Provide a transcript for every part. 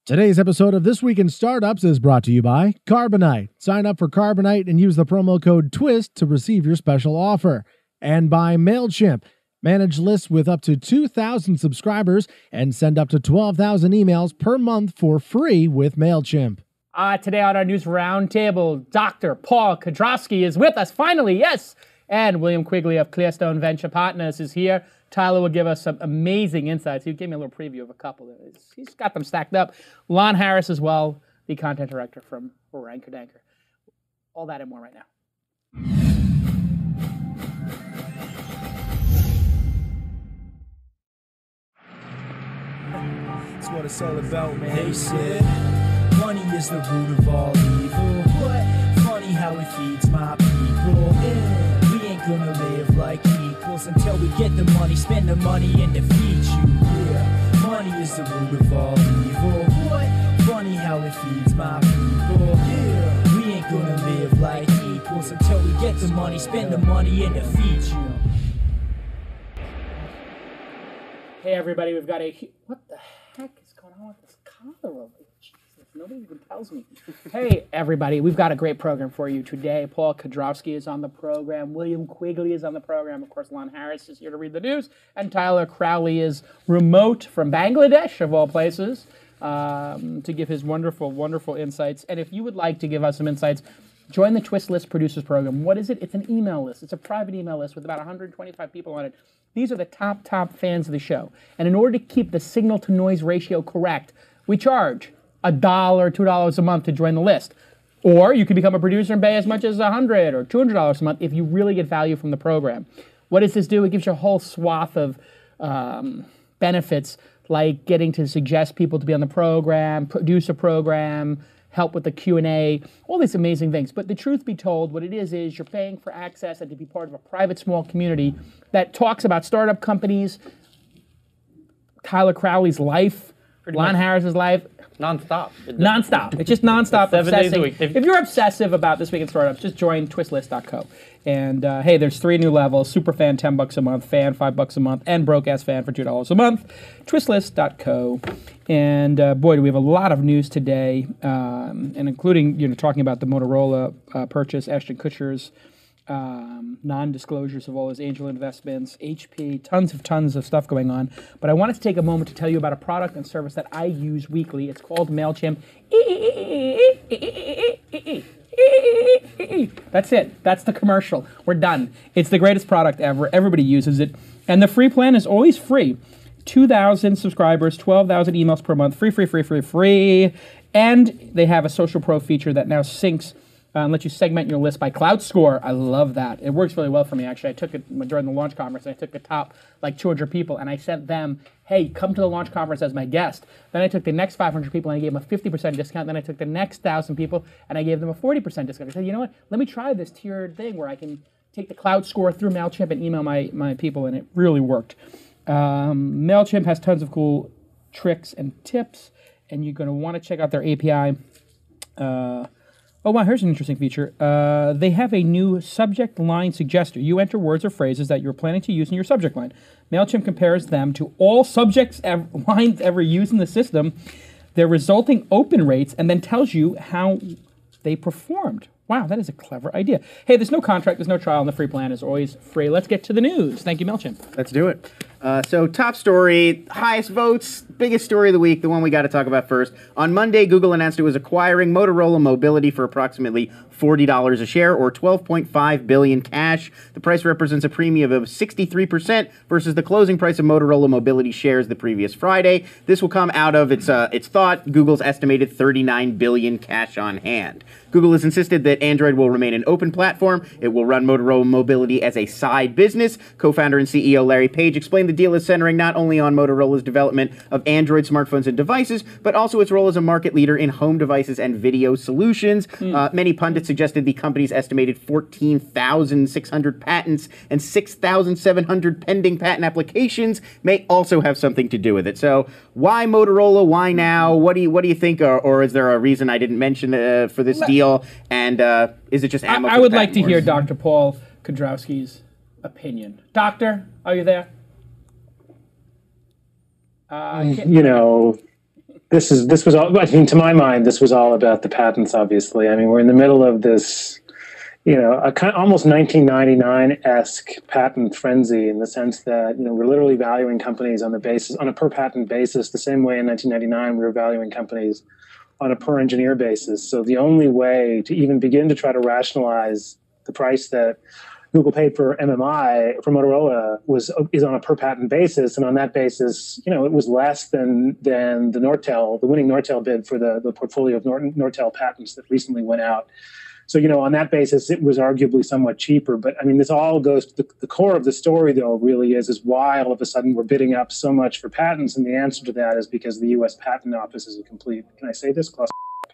Today's episode of This Week in Startups is brought to you by Carbonite. Sign up for Carbonite and use the promo code TWiST to receive your special offer. And by MailChimp. Manage lists with up to 2,000 subscribers and send up to 12,000 emails per month for free with MailChimp. Today on our news roundtable, Dr. Paul Kudrowski is with us, finally, yes! And William Quigley of Clearstone Venture Partners is here. Tyler will give us some amazing insights. He gave me a little preview of a couple. He's got them stacked up. Lon Harris as well, the content director from Ranker Danker. All that and more right now. That's what it's all about, man. They said money is the root of all evil. What? Funny how it feeds my people. Yeah. We ain't gonna live like equals until we get the money, spend the money, and defeat you. Yeah. Money is the root of all evil. What? Funny how it feeds my people. Yeah. We ain't gonna live like equals until we get the money, spend the money, and defeat you. Hey everybody, we've got what the heck is going on with this collar over here? Jesus, nobody even tells me. Hey everybody, we've got a great program for you today. Paul Kudrowski is on the program. William Quigley is on the program. Of course, Lon Harris is here to read the news. And Tyler Crowley is remote from Bangladesh, of all places, to give his wonderful, wonderful insights. And if you would like to give us some insights, join the TWiST List Producers Program. What is it? It's an email list. It's a private email list with about 125 people on it. These are the top fans of the show. And in order to keep the signal-to-noise ratio correct, we charge $1, $2 a month to join the list. Or you can become a producer and pay as much as $100 or $200 a month if you really get value from the program. What does this do? It gives you a whole swath of benefits, like getting to suggest people to be on the program, produce a program, help with the Q&A, all these amazing things. But the truth be told, what it is you're paying for access and to be part of a private small community that talks about startup companies, Tyler Crowley's life, Lon Harris's life. Non-stop. Non-stop. It's just non-stop. 7 days a week. If you're obsessive about This Week in Startups, just join twistlist.co. And hey, there's 3 new levels: Super Fan, $10 a month; Fan, $5 a month; and Broke Ass Fan for $2 a month. Twistlist.co. And boy, do we have a lot of news today, and including talking about the Motorola purchase, Ashton Kutcher's non-disclosures of all his angel investments, HP, tons of stuff going on. But I wanted to take a moment to tell you about a product and service that I use weekly. It's called MailChimp. That's it. That's the commercial. We're done. It's the greatest product ever. Everybody uses it. And the free plan is always free. 2,000 subscribers, 12,000 emails per month, free. And they have a Social Pro feature that now syncs and lets you segment your list by cloud score. I love that. It works really well for me, actually. I took it during the launch conference, and I took the top, 200 people, and I sent them, hey, come to the launch conference as my guest. Then I took the next 500 people, and I gave them a 50% discount. Then I took the next 1,000 people, and I gave them a 40% discount. I said, you know what? Let me try this tiered thing where I can take the cloud score through MailChimp and email my people, and it really worked. MailChimp has tons of cool tricks and tips, and you're going to want to check out their API. Oh, wow, here's an interesting feature. They have a new subject line suggester. You enter words or phrases that you're planning to use in your subject line. MailChimp compares them to all lines ever used in the system, their resulting open rates, and then tells you how they performed. Wow, that is a clever idea. Hey, there's no contract, there's no trial, and the free plan is always free. Let's get to the news. Thank you, MailChimp. Let's do it. So top story, highest votes, biggest story of the week, the one we got to talk about first. On Monday, Google announced it was acquiring Motorola Mobility for approximately $40 a share, or $12.5 billion cash. The price represents a premium of 63% versus the closing price of Motorola Mobility shares the previous Friday. This will come out of its thought, Google's estimated $39 billion cash on hand. Google has insisted that Android will remain an open platform. It will run Motorola Mobility as a side business. Co-founder and CEO Larry Page explained the deal is centering not only on Motorola's development of Android smartphones and devices, but also its role as a market leader in home devices and video solutions. Many pundits suggested the company's estimated 14,600 patents and 6,700 pending patent applications may also have something to do with it. So why Motorola? Why now? What do you think? Or is there a reason I didn't mention for this deal? And is it just ammo? I would like to hear Dr. Paul Kudrowski's opinion. Doctor, are you there? There's this was all. I mean, to my mind, this was all about the patents. Obviously, I mean, we're in the middle of this, a kind of almost 1999-esque patent frenzy in the sense that we're literally valuing companies on a per patent basis, the same way in 1999 we were valuing companies on a per engineer basis. So the only way to even begin to try to rationalize the price that Google paid for MMI for Motorola is on a per patent basis, and on that basis, it was less than the winning Nortel bid for the portfolio of Nortel patents that recently went out. So on that basis, it was arguably somewhat cheaper. But I mean, this all goes to the core of the story, though. Really is why all of a sudden we're bidding up so much for patents, and the answer to that is because the U.S. Patent Office is a complete. Can I say this?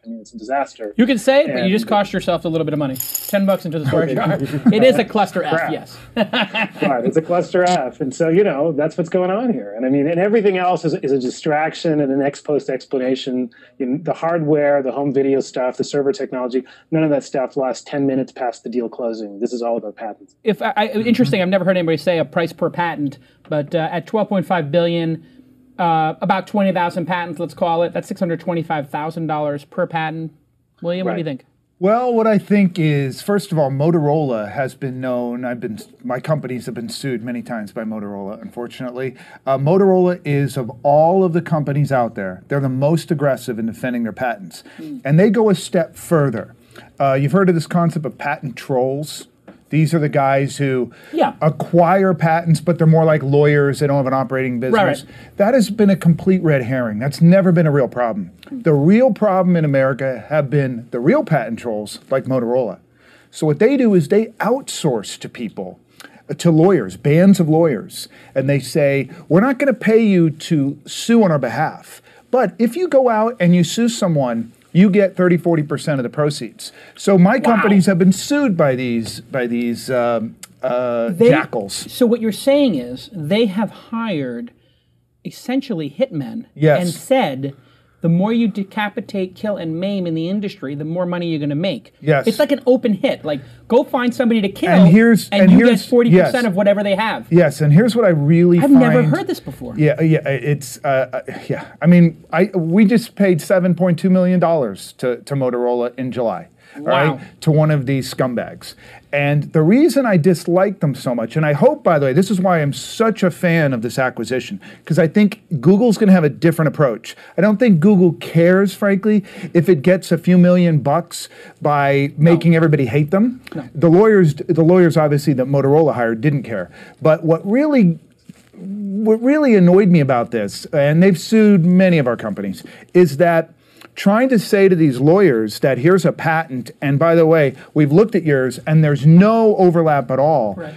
I mean, it's a disaster. You can say it, but you just cost yourself a little bit of money. $10 into the storage jar. It is a cluster F, yes. Right, it's a cluster F. And so, that's what's going on here. And I mean, and everything else is a distraction and an ex-post explanation. The hardware, the home video stuff, the server technology, none of that stuff lasts 10 minutes past the deal closing. This is all about patents. Interesting, I've never heard anybody say a price per patent, but at $12.5 billion, about 20,000 patents, let's call it. That's $625,000 per patent. William, what do you think? Well, what I think is, first of all, Motorola has been known. My companies have been sued many times by Motorola, unfortunately. Motorola is, of all of the companies out there, they're the most aggressive in defending their patents. And they go a step further. You've heard of this concept of patent trolls. These are the guys who acquire patents, but they're more like lawyers. They don't have an operating business. Right. That has been a complete red herring. That's never been a real problem. The real problem in America have been the real patent trolls like Motorola. So what they do is they outsource to people, to lawyers, bands of lawyers, and they say, we're not going to pay you to sue on our behalf. But if you go out and you sue someone, you get 30-40% of the proceeds. So my companies have been sued by these jackals. So what you're saying is they have hired essentially hitmen and said, the more you decapitate, kill, and maim in the industry, the more money you're going to make. Yes. It's like an open hit. Like, go find somebody to kill, and you get 40% of whatever they have. Yes, and here's what I really I've never heard this before. It's I mean, we just paid $7.2 million to Motorola in July. Wow. All right, to one of these scumbags. And the reason I dislike them so much, and I hope, by the way, this is why I'm such a fan of this acquisition, because I think Google's going to have a different approach. I don't think Google cares, frankly, if it gets a few $million by making everybody hate them. No. The lawyers obviously that Motorola hired didn't care. But what really annoyed me about this, and they've sued many of our companies, is that trying to say to these lawyers that here's a patent, and by the way, we've looked at yours, and there's no overlap at all. Right.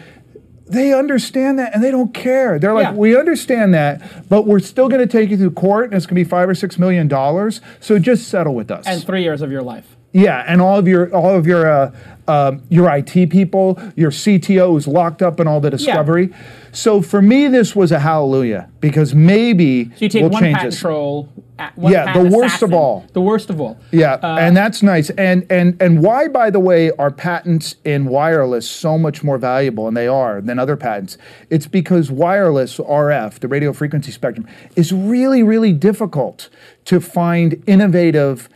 They understand that, and they don't care. They're like, we understand that, but we're still going to take you through court, and it's going to be $5 or $6 million, so just settle with us. And 3 years of your life. Yeah, and all of your IT people, your CTO is locked up in all the discovery. Yeah. So for me, this was a hallelujah, because maybe so you take one patent troll, the worst of all. The worst of all. Yeah, and that's nice. And why, by the way, are patents in wireless so much more valuable, and they are, than other patents? It's because wireless, RF, the radio frequency spectrum, is really, really difficult to find innovative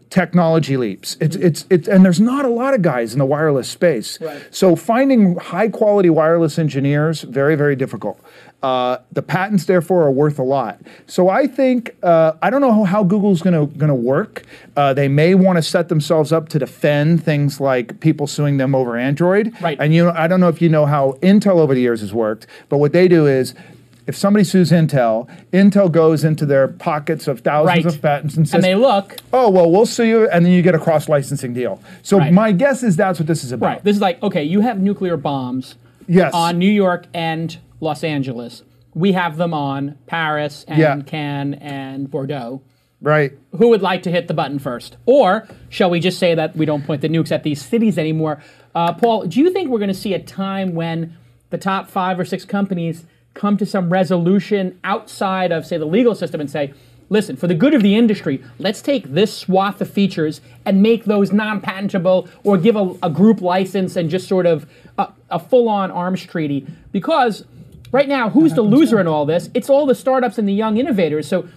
technology leaps. And there's not a lot of guys in the wireless space. Right. So finding high quality wireless engineers, very, very difficult. The patents, therefore, are worth a lot. So I think, I don't know how Google's going to work. They may want to set themselves up to defend things like people suing them over Android. Right. And I don't know if you know how Intel over the years has worked, but what they do is, if somebody sues Intel, Intel goes into their pockets of thousands of patents and says, and they look, oh, well, we'll sue you, and then you get a cross-licensing deal. So my guess is that's what this is about. Right. This is like, okay, you have nuclear bombs on New York and Los Angeles. We have them on Paris and Cannes and Bordeaux. Right. Who would like to hit the button first? Or shall we just say that we don't point the nukes at these cities anymore? Paul, do you think we're going to see a time when the top 5 or 6 companies come to some resolution outside of, say, the legal system and say, listen, for the good of the industry, let's take this swath of features and make those non-patentable, or give a group license and just sort of a full-on arms treaty? Because right now, who's the loser in all this? It's all the startups and the young innovators. So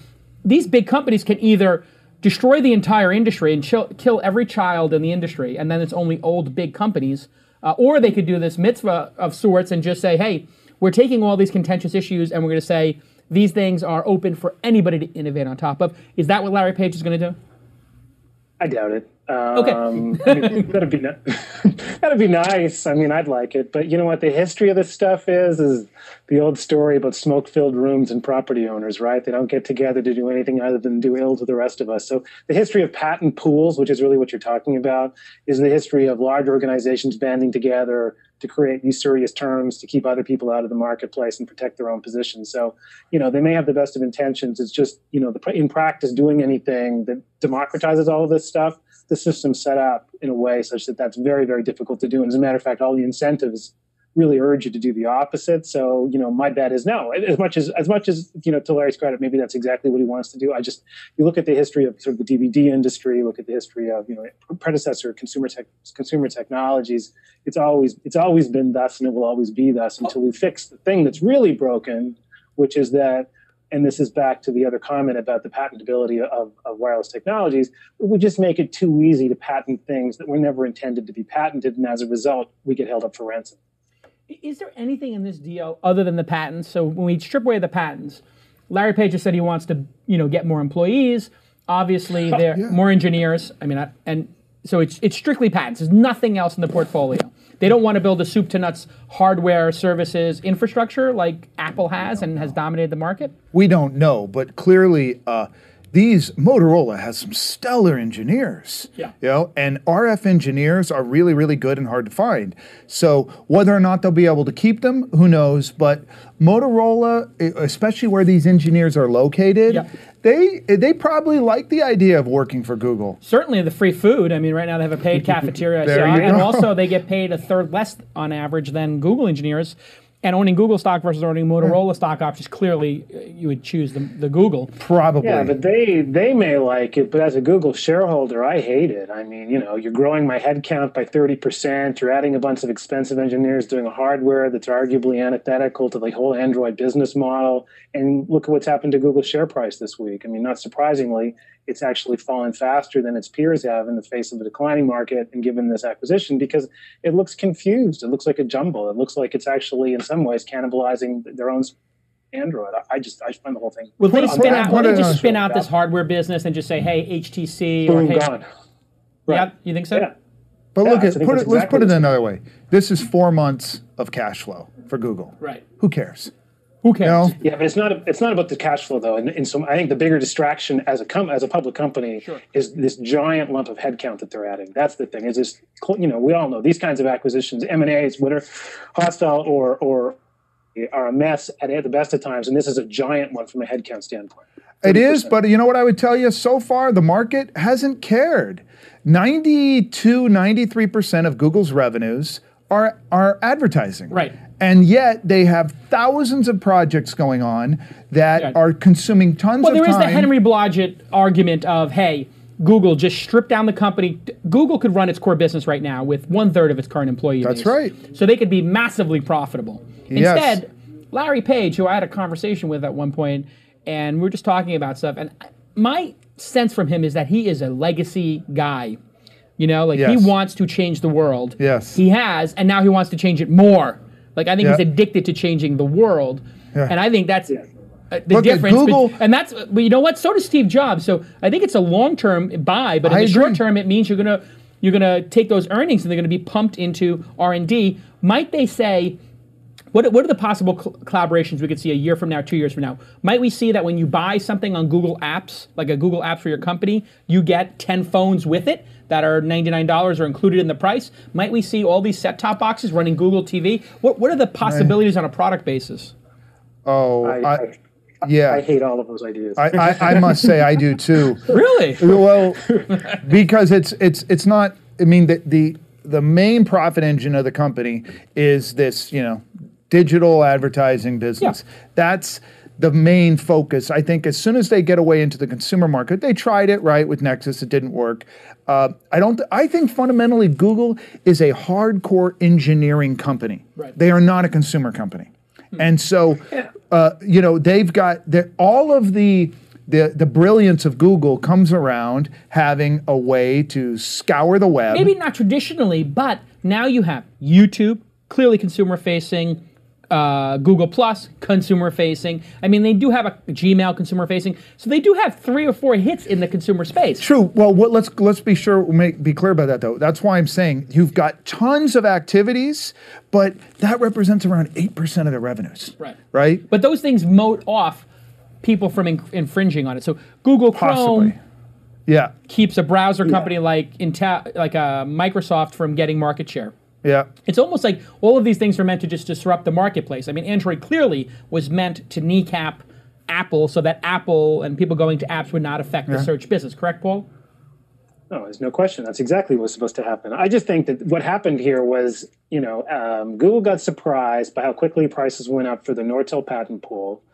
these big companies can either destroy the entire industry and kill every child in the industry, and then it's only old big companies, or they could do this mitzvah of sorts and just say, hey, we're taking all these contentious issues and we're going to say these things are open for anybody to innovate on top of. Is that what Larry Page is going to do? I doubt it. Okay. I mean, that'd be nice. I mean, I'd like it. But you know what the history of this stuff is the old story about smoke-filled rooms and property owners, right? They don't get together to do anything other than do ill to the rest of us. So the history of patent pools, which is really what you're talking about, is the history of large organizations banding together to create usurious terms to keep other people out of the marketplace and protect their own position. So, they may have the best of intentions. It's just, in practice, doing anything that democratizes all of this stuff, the system's set up in a way such that that's very, very difficult to do. And as a matter of fact, all the incentives really urge you to do the opposite. So, my bet is no. As much as to Larry's credit, maybe that's exactly what he wants to do. You look at the history of sort of the DVD industry, look at the history of predecessor consumer technologies. It's always been thus, and it will always be thus until we fix the thing that's really broken, which is that. And this is back to the other comment about the patentability of wireless technologies. We just make it too easy to patent things that were never intended to be patented, and as a result, we get held up for ransom. Is there anything in this deal other than the patents? So when we strip away the patents, Larry Page has said he wants to, get more employees. Obviously, there are more engineers. And so it's strictly patents. There's nothing else in the portfolio. They don't want to build a soup to nuts hardware services infrastructure like Apple has and has dominated the market. We don't know, but clearly Motorola has some stellar engineers. Yeah. And RF engineers are really, really good and hard to find. So whether or not they'll be able to keep them, who knows? But Motorola, especially where these engineers are located, they probably like the idea of working for Google. Certainly the free food. Right now they have a paid cafeteria. And also they get paid a third less on average than Google engineers. And owning Google stock versus owning Motorola stock options, clearly you would choose the Google. Probably. Yeah, but they may like it, but as a Google shareholder, I hate it. You're growing my headcount by 30%. You're adding a bunch of expensive engineers doing hardware that's arguably antithetical to the whole Android business model. And look at what's happened to Google's share price this week. Not surprisingly, it's actually fallen faster than its peers have in the face of a declining market and given this acquisition because it looks confused. It looks like a jumble. It looks like it's actually in some ways cannibalizing their own Android. I find the whole thing. Will they just spin out this hardware business and just say, hey, HTC Boom, or hey, gone. Right. Yeah, you think so? Yeah. But let's put it another way. This is 4 months of cash flow for Google. Right. Who cares? Who cares? Yeah, but it's not about the cash flow though. And so I think the bigger distraction as a public company is this giant lump of headcount that they're adding. That's the thing. Is this we all know these kinds of acquisitions, M&As, whether hostile or are a mess at the best of times, and this is a giant one from a headcount standpoint. 30%. It is, but you know what I would tell you? So far, the market hasn't cared. 93% of Google's revenues are advertising. Right. And yet they have thousands of projects going on that are consuming tons of time. Well, there is the Henry Blodgett argument of, hey, Google just stripped down the company. Google could run its core business right now with 1/3 of its current employee base. That's right. So they could be massively profitable. Yes. Instead, Larry Page, who I had a conversation with at one point, and we were just talking about stuff, and my sense from him is that he is a legacy guy. He wants to change the world. Yes. He has, and now he wants to change it more. I think he's addicted to changing the world. Yeah. And I think that's the difference. Google, and that's, but you know what? So does Steve Jobs. So I think it's a long-term buy, but in the short term, it means you're gonna take those earnings and they're gonna be pumped into R&D. Might they say, what are the possible collaborations we could see a year from now, 2 years from now? Might we see that when you buy something on Google Apps, like a Google Apps for your company, you get 10 phones with it that are $99 or included in the price? Might we see all these set-top boxes running Google TV? What are the possibilities on a product basis? Oh, I hate all of those ideas. I must say I do too. Really? Well, because it's not. The main profit engine of the company is this digital advertising business. Yeah. That's the main focus. I think as soon as they get away into the consumer market, they tried it with Nexus. It didn't work. I think fundamentally Google is a hardcore engineering company. Right. They are not a consumer company. And so, they've got all of the the brilliance of Google comes around having a way to scour the web. Maybe not traditionally, but now you have YouTube, clearly consumer-facing, Google Plus, consumer-facing. I mean, they do have a Gmail consumer-facing, so they do have 3 or 4 hits in the consumer space. True. Well, let's be sure, be clear about that, though. That's why I'm saying you've got tons of activities, but that represents around 8% of their revenues. Right. Right? But those things moat off people from infringing on it. So Google Chrome keeps a browser company like Microsoft from getting market share. Yeah. It's almost like all of these things are meant to just disrupt the marketplace. I mean, Android clearly was meant to kneecap Apple so that Apple and people going to apps would not affect the search business. Correct, Paul? No, there's no question. That's exactly what was supposed to happen. I just think that what happened here was, Google got surprised by how quickly prices went up for the Nortel patent pool.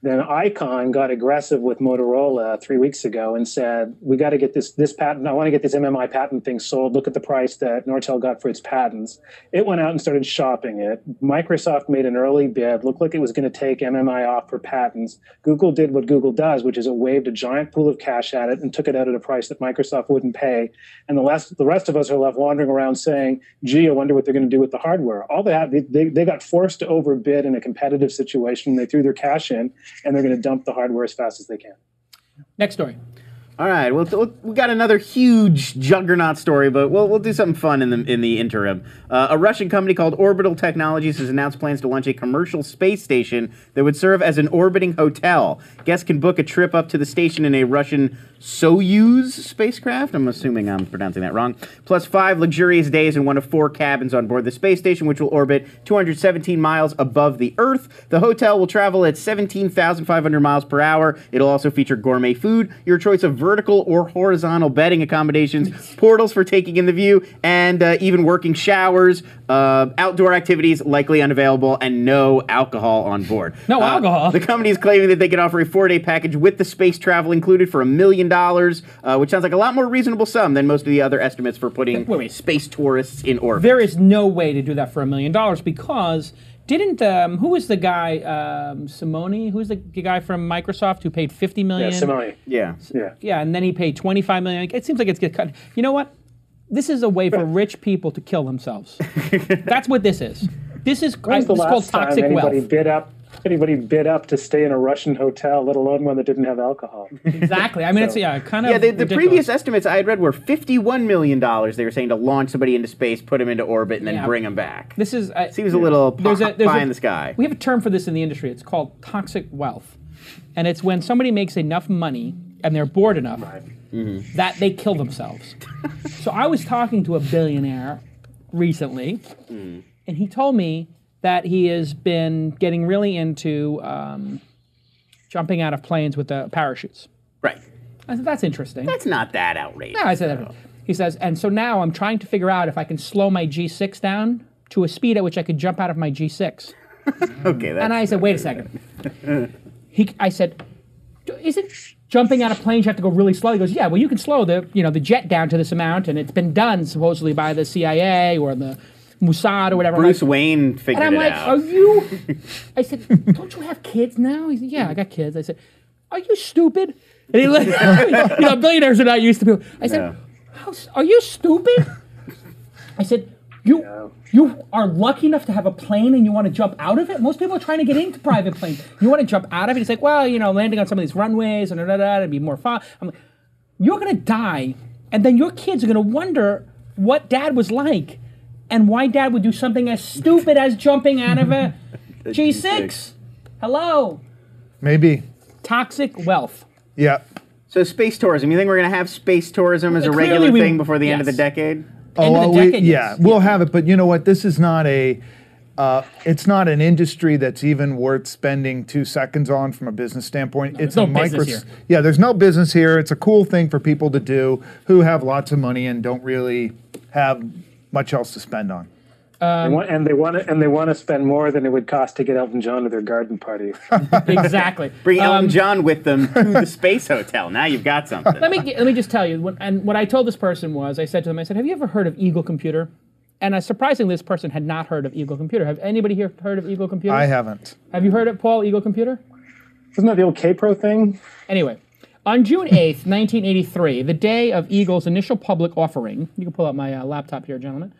Then Icon got aggressive with Motorola 3 weeks ago and said, we got to get this patent. I want to get this MMI patent thing sold. Look at the price that Nortel got for its patents. It went out and started shopping it. Microsoft made an early bid. Looked like it was going to take MMI off for patents. Google did what Google does, which is it waved a giant pool of cash at it and took it out at a price that Microsoft wouldn't pay. And the rest of us are left wandering around saying, gee, I wonder what they're going to do with the hardware. All they got forced to overbid in a competitive situation. They threw their cash in, and they're going to dump the hardware as fast as they can. Next story. All right, well, we got another huge juggernaut story, but we'll do something fun in the interim. A Russian company called Orbital Technologies has announced plans to launch a commercial space station that would serve as an orbiting hotel. Guests can book a trip up to the station in a Russian Soyuz spacecraft. I'm assuming I'm pronouncing that wrong. Plus 5 luxurious days in one of 4 cabins on board the space station, which will orbit 217 miles above the Earth. The hotel will travel at 17,500 miles per hour. It'll also feature gourmet food, your choice of vertical or horizontal bedding accommodations, portals for taking in the view, and even working showers, outdoor activities likely unavailable, and no alcohol on board. No alcohol? The company is claiming that they can offer a 4-day package with the space travel included for $1 million, which sounds like a lot more reasonable sum than most of the other estimates for putting space tourists in orbit. There is no way to do that for $1 million because didn't who was the guy Simone? Who's the guy from Microsoft who paid $50 million? Yeah, Simone. Yeah, and then he paid $25 million. It seems like it's get cut. You know what? This is a way for rich people to kill themselves. That's what this is. This is When's the it's last called toxic time wealth. Anybody bid up to stay in a Russian hotel, let alone one that didn't have alcohol? Exactly. I mean, it's kind of the previous estimates I had read were $51 million. They were saying to launch somebody into space, put them into orbit, and then bring them back. This is seems a little pie in the sky. We have a term for this in the industry. It's called toxic wealth, and it's when somebody makes enough money and they're bored enough that they kill themselves. So I was talking to a billionaire recently, and he told me that he has been getting really into jumping out of planes with the parachutes. Right. I said, that's interesting. That's not that outrageous. No, I said that. He says, and so now I'm trying to figure out if I can slow my G6 down to a speed at which I could jump out of my G6. Okay. And I said, wait a second. I said, isn't jumping out of planes you have to go really slow? He goes, yeah, well, you can slow the jet down to this amount, and it's been done supposedly by the CIA or the Mossad or whatever. Bruce Wayne figured it out. And I'm like, are you... I said, don't you have kids now? He said, yeah, I got kids. I said, are you stupid? And he like, billionaires are not used to people. I said, are you stupid? I said, you are lucky enough to have a plane and you want to jump out of it? Most people are trying to get into private planes. You want to jump out of it? It's like, well, landing on some of these runways and it'd be more fun. I'm like, you're going to die, and then your kids are going to wonder what Dad was like. And why Dad would do something as stupid as jumping out of a G6. Hello. Maybe. Toxic wealth. Yeah. So space tourism. You think we're going to have space tourism as a regular thing before the end of the decade? We'll have it. But you know what? This is not it's not an industry that's even worth spending 2 seconds on from a business standpoint. No, it's no business here. Yeah, there's no business here. It's a cool thing for people to do who have lots of money and don't really have much else to spend on. They want to spend more than it would cost to get Elton John to their garden party. Exactly. Bring Elton John with them to the space hotel. Now you've got something. Let me just tell you. What I told this person was, I said to them, have you ever heard of Eagle Computer? And surprisingly, this person had not heard of Eagle Computer. Have anybody here heard of Eagle Computer? I haven't. Have you heard of Paul Eagle Computer? Isn't that the old K-Pro thing? Anyway, On June 8th, 1983, the day of Eagle's initial public offering, you can pull up my laptop here, gentlemen,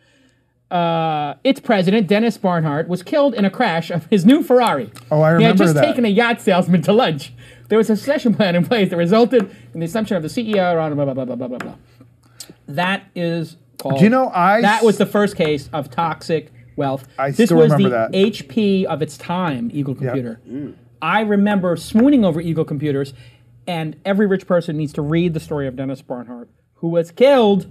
its president, Dennis Barnhart, was killed in a crash of his new Ferrari. Oh, I remember that. He had just taken a yacht salesman to lunch. There was a succession plan in place that resulted in the assumption of the CEO, blah, blah, blah, blah, blah, blah, blah. That is called... Do you know, that was the first case of toxic wealth. This was remember the HP of its time, Eagle computer. Yep. I remember swooning over Eagle computers, and every rich person needs to read the story of Dennis Barnhart, who was killed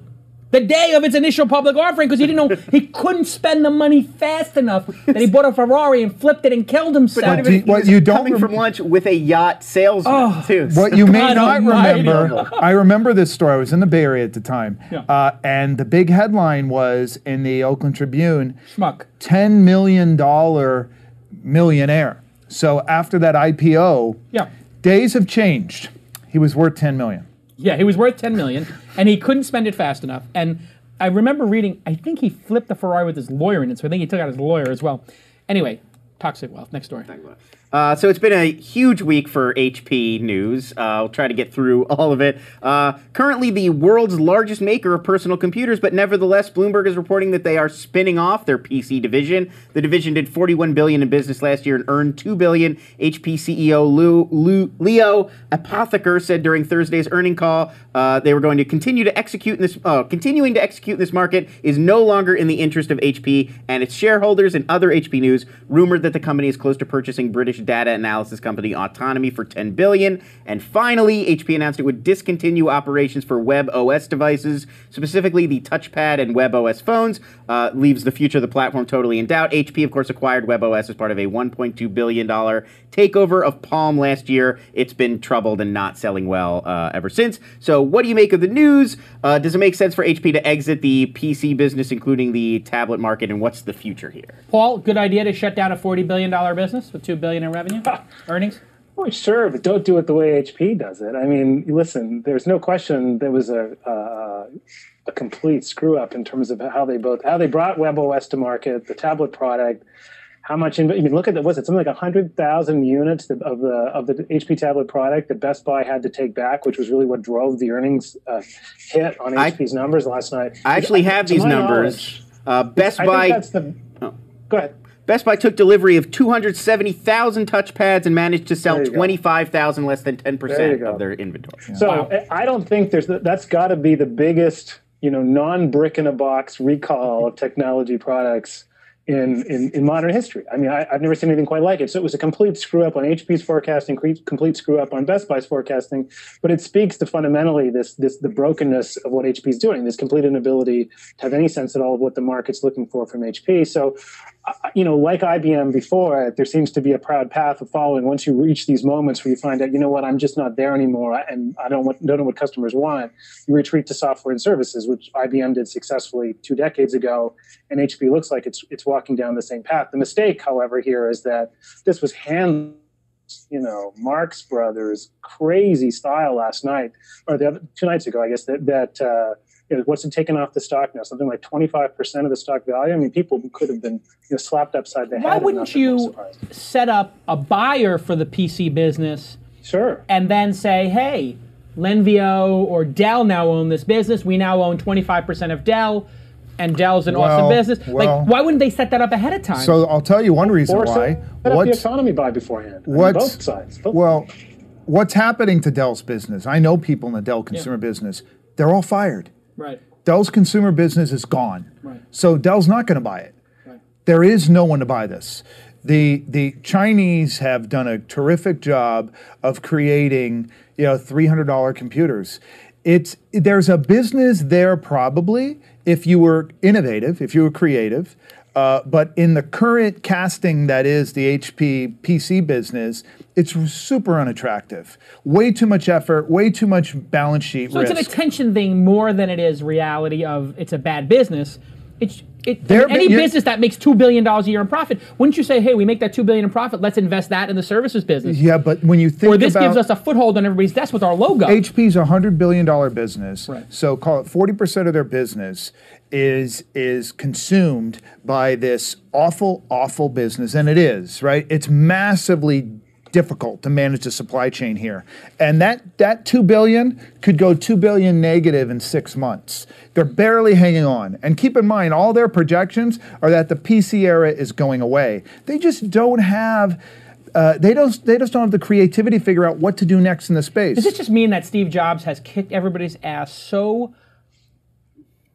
the day of its initial public offering because he didn't know he couldn't spend the money fast enough that he bought a Ferrari and flipped it and killed himself. But you don't coming from lunch with a yacht salesman too. What you may not remember, I remember this story. I was in the Bay Area at the time, and the big headline was in the Oakland Tribune: Schmuck, $10 million millionaire. So after that IPO, days have changed. He was worth $10 million. Yeah, he was worth $10 million, and he couldn't spend it fast enough. And I remember reading, I think he flipped the Ferrari with his lawyer in it, so I think he took out his lawyer as well. Anyway, toxic wealth. Next story. So it's been a huge week for HP news. I'll try to get through all of it. Currently the world's largest maker of personal computers, but nevertheless, Bloomberg is reporting that they are spinning off their PC division. The division did $41 billion in business last year and earned $2 billion. HP CEO Leo Apotheker said during Thursday's earnings call they were going to continue to execute in this. Continuing to execute in this market is no longer in the interest of HP and its shareholders. And other HP news rumored that the company is close to purchasing British data analysis company Autonomy for $10 billion. And finally, HP announced it would discontinue operations for Web OS devices, specifically the touchpad and Web OS phones. Leaves the future of the platform totally in doubt. HP, of course, acquired Web OS as part of a $1.2 billion takeover of Palm last year. It's been troubled and not selling well ever since. So what do you make of the news? Does it make sense for HP to exit the PC business, including the tablet market, and what's the future here? Paul, good idea to shut down a $40 billion business with $2 billion in revenue? Earnings? Well, sure, but don't do it the way HP does it. I mean, listen, there's no question there was a complete screw up in terms of how they brought WebOS to market, the tablet product. How much? I mean, look at that. Was it something like 100,000 units of the HP tablet product that Best Buy had to take back, which was really what drove the earnings hit on HP's numbers last night? I actually have these numbers. Best Buy. Go ahead. Best Buy took delivery of 270,000 touchpads and managed to sell 25,000, less than 10% of their inventory. Yeah. So I don't think that's got to be the biggest, non-brick in a box recall of technology products in modern history. I mean, I've never seen anything quite like it. So it was a complete screw up on HP's forecasting, complete screw up on Best Buy's forecasting, but it speaks to fundamentally the brokenness of what HP's doing, this complete inability to have any sense at all of what the market's looking for from HP. So, like IBM before, there seems to be a proud path of following. Once you reach these moments where you find out, I'm just not there anymore, and I don't know what customers want, you retreat to software and services, which IBM did successfully 2 decades ago, and HP looks like it's walking down the same path. The mistake, however, here is that this was Marx Brothers crazy style last night, or 2 nights ago, I guess, what's it taken off the stock now? Something like 25% of the stock value. I mean, people could have been slapped upside the head. Why wouldn't you set up a buyer for the PC business? Sure. And then say, hey, Lenvio or Dell now own this business. We now own 25% of Dell, and Dell's an awesome business. Why wouldn't they set that up ahead of time? So I'll tell you one reason why. Set up the Autonomy buy beforehand. Both sides. What's happening to Dell's business? I know people in the Dell consumer business. They're all fired. Right. Dell's consumer business is gone. Right. So Dell's not going to buy it. Right. There is no one to buy this. The Chinese have done a terrific job of creating $300 computers. There's a business there probably if you were innovative, if you were creative. But in the current casting that is the HP PC business, it's super unattractive. Way too much effort, way too much balance sheet risk. So it's an attention thing more than it is reality of it's a bad business. Any business that makes $2 billion a year in profit, wouldn't you say, hey, we make that $2 billion in profit, let's invest that in the services business? Yeah, but when you think or this gives us a foothold on everybody's desk with our logo. HP's a $100 billion business, right. So call it 40% of their business is consumed by this awful, awful business, and it is, right? It's massively difficult to manage the supply chain here. And that $2 billion could go $2 billion negative in 6 months. They're barely hanging on. And keep in mind, all their projections are that the PC era is going away. They just don't have they just don't have the creativity to figure out what to do next in the space. Does this just mean that Steve Jobs has kicked everybody's ass so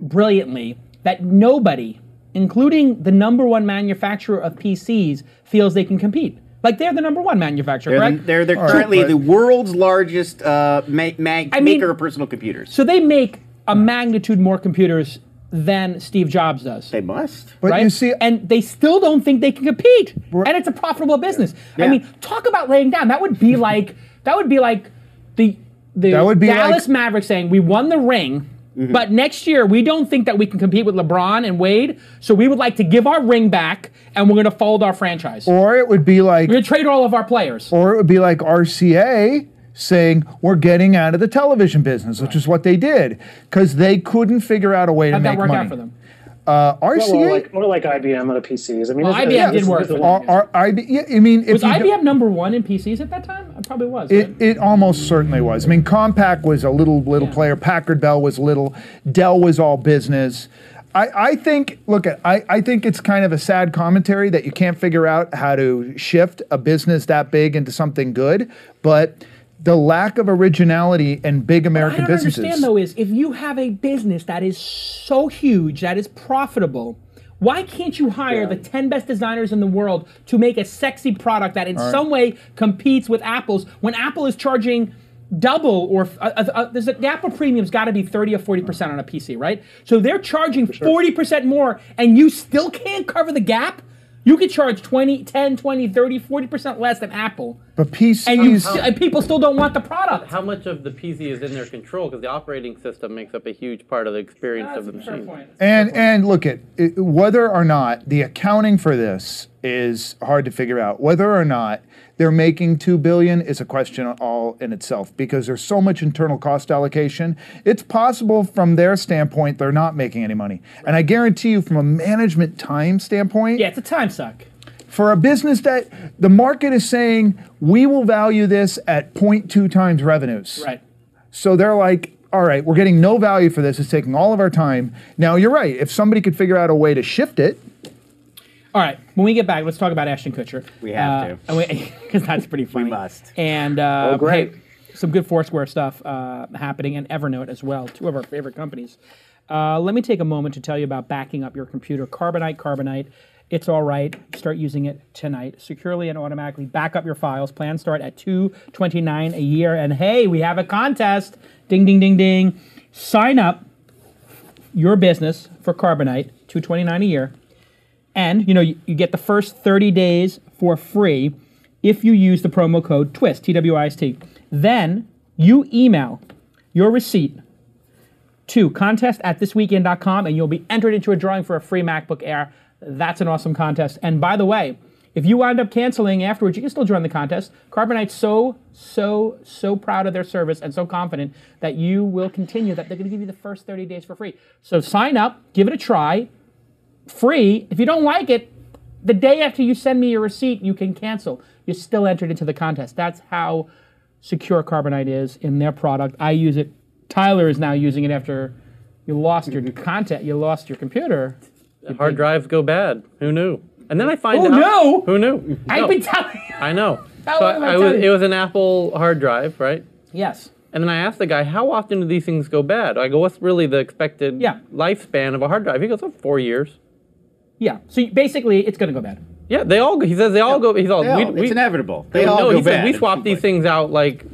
brilliantly that nobody, including the #1 manufacturer of PCs, feels they can compete? Like, they're the #1 manufacturer, correct? They're currently the world's largest maker of personal computers. So they make a magnitude more computers than Steve Jobs does. They must. But right? you see, and they still don't think they can compete. And it's a profitable business. Yeah. I mean, talk about laying down. That would be like the Dallas Mavericks saying, we won the ring, but next year we don't think that we can compete with LeBron and Wade, so we would like to give our ring back and we're going to fold our franchise. or it would be like, We're going to trade all of our players. or it would be like RCA saying we're getting out of the television business, which is what they did because they couldn't figure out a way to How'd make that work money. out for them? RCA, More like IBM on the PCs. I mean, Well, IBM did work for them. I mean, if Was you IBM #1 in PCs at that time? It probably was. Right? It almost certainly was. I mean, Compaq was a little player. Packard Bell was little. Dell was all business. I think it's kind of a sad commentary that you can't figure out how to shift a business that big into something good, but the lack of originality in big American businesses. What I don't understand, though, is if you have a business that is so huge, that is profitable, why can't you hire the 10 best designers in the world to make a sexy product that in some way competes with Apple's when Apple is charging double or the Apple premium's got to be 30 or 40% on a PC, right? So they're charging 40% more and you still can't cover the gap? You could charge 10, 20, 30, 40% less than Apple. But PCs... And people still don't want the product. How much of the PC is in their control? Because the operating system makes up a huge part of the experience of the machine. And look at whether or not the accounting for this is hard to figure out. Whether or not they're making $2 billion is a question all in itself because there's so much internal cost allocation. It's possible from their standpoint they're not making any money. And I guarantee you from a management time standpoint... Yeah, it's a time suck. For a business that the market is saying, we will value this at 0.2 times revenues. Right. So they're like, all right, we're getting no value for this. It's taking all of our time. Now, you're right. If somebody could figure out a way to shift it. All right, when we get back, let's talk about Ashton Kutcher. We have to. Because that's pretty funny. We must. And great. hey, some good Foursquare stuff happening, and Evernote as well, two of our favorite companies. Let me take a moment to tell you about backing up your computer. Carbonite. It's all right. Start using it tonight. Securely and automatically back up your files. Plans start at $229 a year. And hey, we have a contest. Ding, ding, ding, ding. Sign up your business for Carbonite, $229 a year. And you get the first 30 days for free if you use the promo code TWiST, TWiST. Then you email your receipt to contest@thisweekend.com and you'll be entered into a drawing for a free MacBook Air. That's an awesome contest. And by the way, if you wind up canceling afterwards, you can still join the contest. Carbonite's so proud of their service and so confident that you will continue, that they're going to give you the first 30 days for free. So sign up, give it a try, free. If you don't like it, the day after you send me your receipt, you can cancel. You're still entered into the contest. That's how secure Carbonite is in their product. I use it. Tyler is now using it after you lost your content, you lost your computer. Hard drives go bad. Who knew? And then I find out. No! Who knew? I've been telling you. I know. How So long have I told you? it was an Apple hard drive, right? Yes. And then I asked the guy, how often do these things go bad? I go, what's really the expected lifespan of a hard drive? He goes, 4 years. Yeah. So basically, it's going to go bad. Yeah, they all. He says they all go. He's all. It's inevitable. They all no, go he said bad. we swap these things out like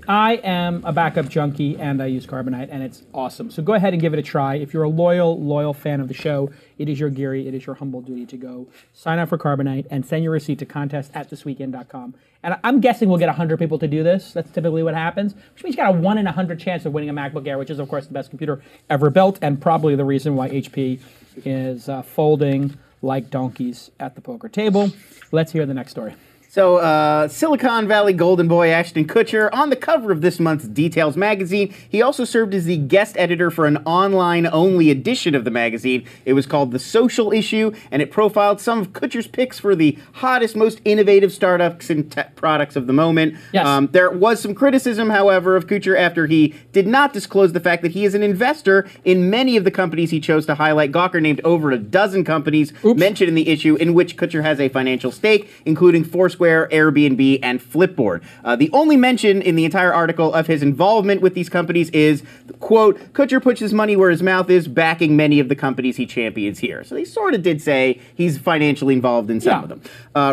I am a backup junkie, and I use Carbonite, and it's awesome. So go ahead and give it a try. If you're a loyal fan of the show, it is your Geary, it is your humble duty to go sign up for Carbonite and send your receipt to contest@thisweekend.com. And I'm guessing we'll get 100 people to do this. That's typically what happens, which means you got a 1 in 100 chance of winning a MacBook Air, which is, of course, the best computer ever built, and probably the reason why HP is folding like donkeys at the poker table. Let's hear the next story. So, Silicon Valley golden boy Ashton Kutcher on the cover of this month's Details magazine. He also served as the guest editor for an online-only edition of the magazine. It was called The Social Issue, and it profiled some of Kutcher's picks for the hottest, most innovative startups and tech products of the moment. Yes. There was some criticism, however, of Kutcher after he did not disclose the fact that he is an investor in many of the companies he chose to highlight. Gawker named over a dozen companies mentioned in the issue in which Kutcher has a financial stake, including Foursquare, Airbnb, and Flipboard. The only mention in the entire article of his involvement with these companies is, quote, Kutcher puts his money where his mouth is, backing many of the companies he champions here. So they sort of did say he's financially involved in some of them.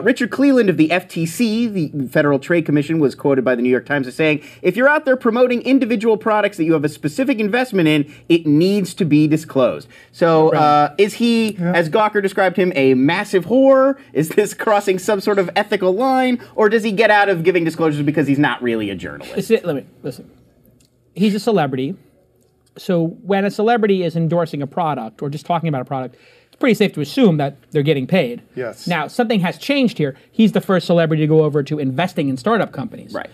Richard Cleland of the FTC, the Federal Trade Commission, was quoted by the New York Times as saying, if you're out there promoting individual products that you have a specific investment in, it needs to be disclosed. So is he, as Gawker described him, a massive whore? Is this crossing some sort of ethical line, or does he get out of giving disclosures because he's not really a journalist? Listen. He's a celebrity, so when a celebrity is endorsing a product or just talking about a product, it's pretty safe to assume that they're getting paid. Yes. Now, something has changed here. He's the first celebrity to go over to investing in startup companies. Right.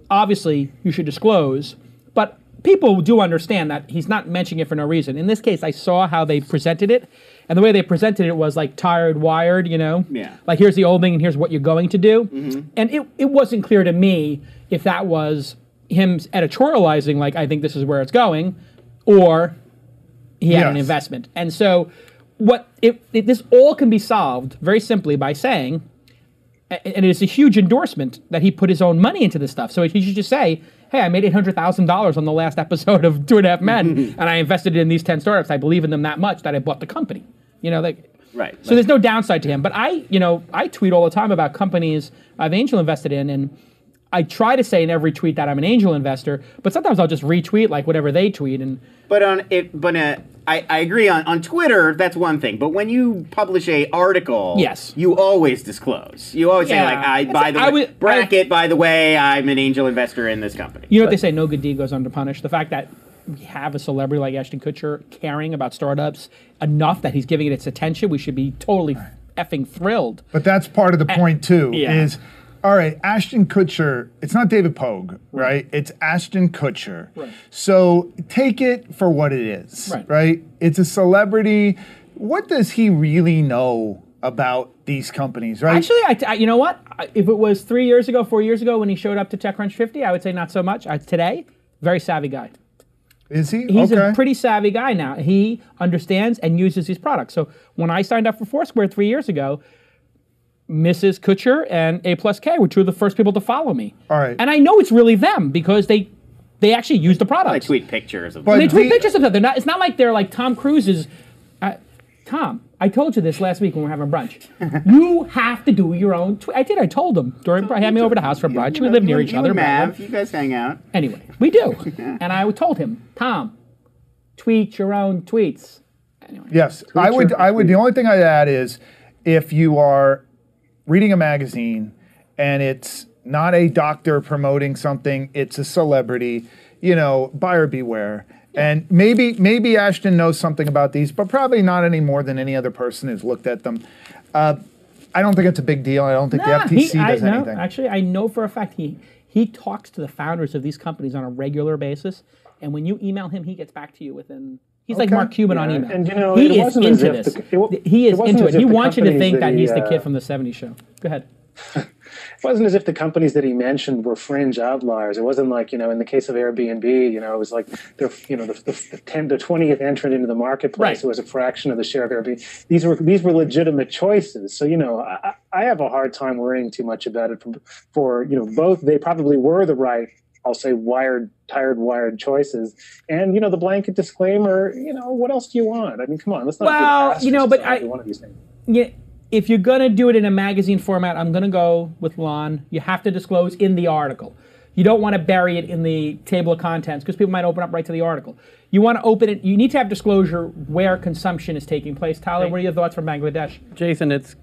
Obviously, you should disclose, but people do understand that he's not mentioning it for no reason. In this case, I saw how they presented it, and the way they presented it was like tired, wired, you know? Yeah. Like, here's the old thing, and here's what you're going to do. And it wasn't clear to me if that was him editorializing, like, I think this is where it's going, or he had an investment. And so this all can be solved very simply by saying, and it's a huge endorsement that he put his own money into this stuff. So he should just say, hey, I made $800,000 on the last episode of 2.5 Men, and I invested in these 10 startups. I believe in them that much that I bought the company. You know, like, right. So there's no downside to him. But I tweet all the time about companies I've angel invested in, and I try to say in every tweet that I'm an angel investor, but sometimes I'll just retweet like whatever they tweet. I agree on Twitter, that's one thing. But when you publish a article, yes, you always disclose. You always say, like, by the way, I'm an angel investor in this company. You know what they say, no good deed goes unpunished. The fact that we have a celebrity like Ashton Kutcher caring about startups enough that he's giving it its attention, we should be totally effing thrilled. But that's part of the point, too, is... All right, Ashton Kutcher, it's not David Pogue, right? It's Ashton Kutcher. Right. So take it for what it is, right? It's a celebrity. What does he really know about these companies, right? Actually, you know what? If it was 3 years ago, 4 years ago when he showed up to TechCrunch 50, I would say not so much. Today, very savvy guy. Is he? He's a pretty savvy guy now. He understands and uses these products. So when I signed up for Foursquare 3 years ago, Mrs. Kutcher and A+K were two of the first people to follow me. All right. And I know it's really them because they actually use the product. They tweet pictures of them. They tweet pictures of them. It's not like they're like Tom Cruise's. Tom, I told you this last week when we were having brunch. You have to do your own tweet. I did. I told him. He had me over to the house for brunch. We live near each other. Mav, you guys hang out. Anyway, we do. And I told him, Tom, tweet your own tweets. Anyway, yes, I would. The only thing I'd add is if you are reading a magazine and it's not a doctor promoting something, it's a celebrity, buyer beware. And maybe Ashton knows something about these, but probably not any more than any other person who's looked at them. I don't think it's a big deal. I don't think the FTC does anything. Actually, I know for a fact he talks to the founders of these companies on a regular basis, and when you email him, he gets back to you within... He's like Mark Cuban on email. And he is into this. He is into it. He wants you to think that he's the kid from the 70s show. Go ahead. It wasn't as if the companies that he mentioned were fringe outliers. It wasn't like, in the case of Airbnb, it was like the 20th entrant into the marketplace. It was a fraction of the share of Airbnb. These were legitimate choices. So, I have a hard time worrying too much about it for both. They probably were the right, I'll say, tired wired choices. And, the blanket disclaimer, what else do you want? I mean, come on, let's not one of these things. Yeah. If you're going to do it in a magazine format, I'm going to go with Lon. You have to disclose in the article. You don't want to bury it in the table of contents because people might open up right to the article. You want to open it. You need to have disclosure where consumption is taking place. Tyler, what are your thoughts from Bangladesh? Jason, it's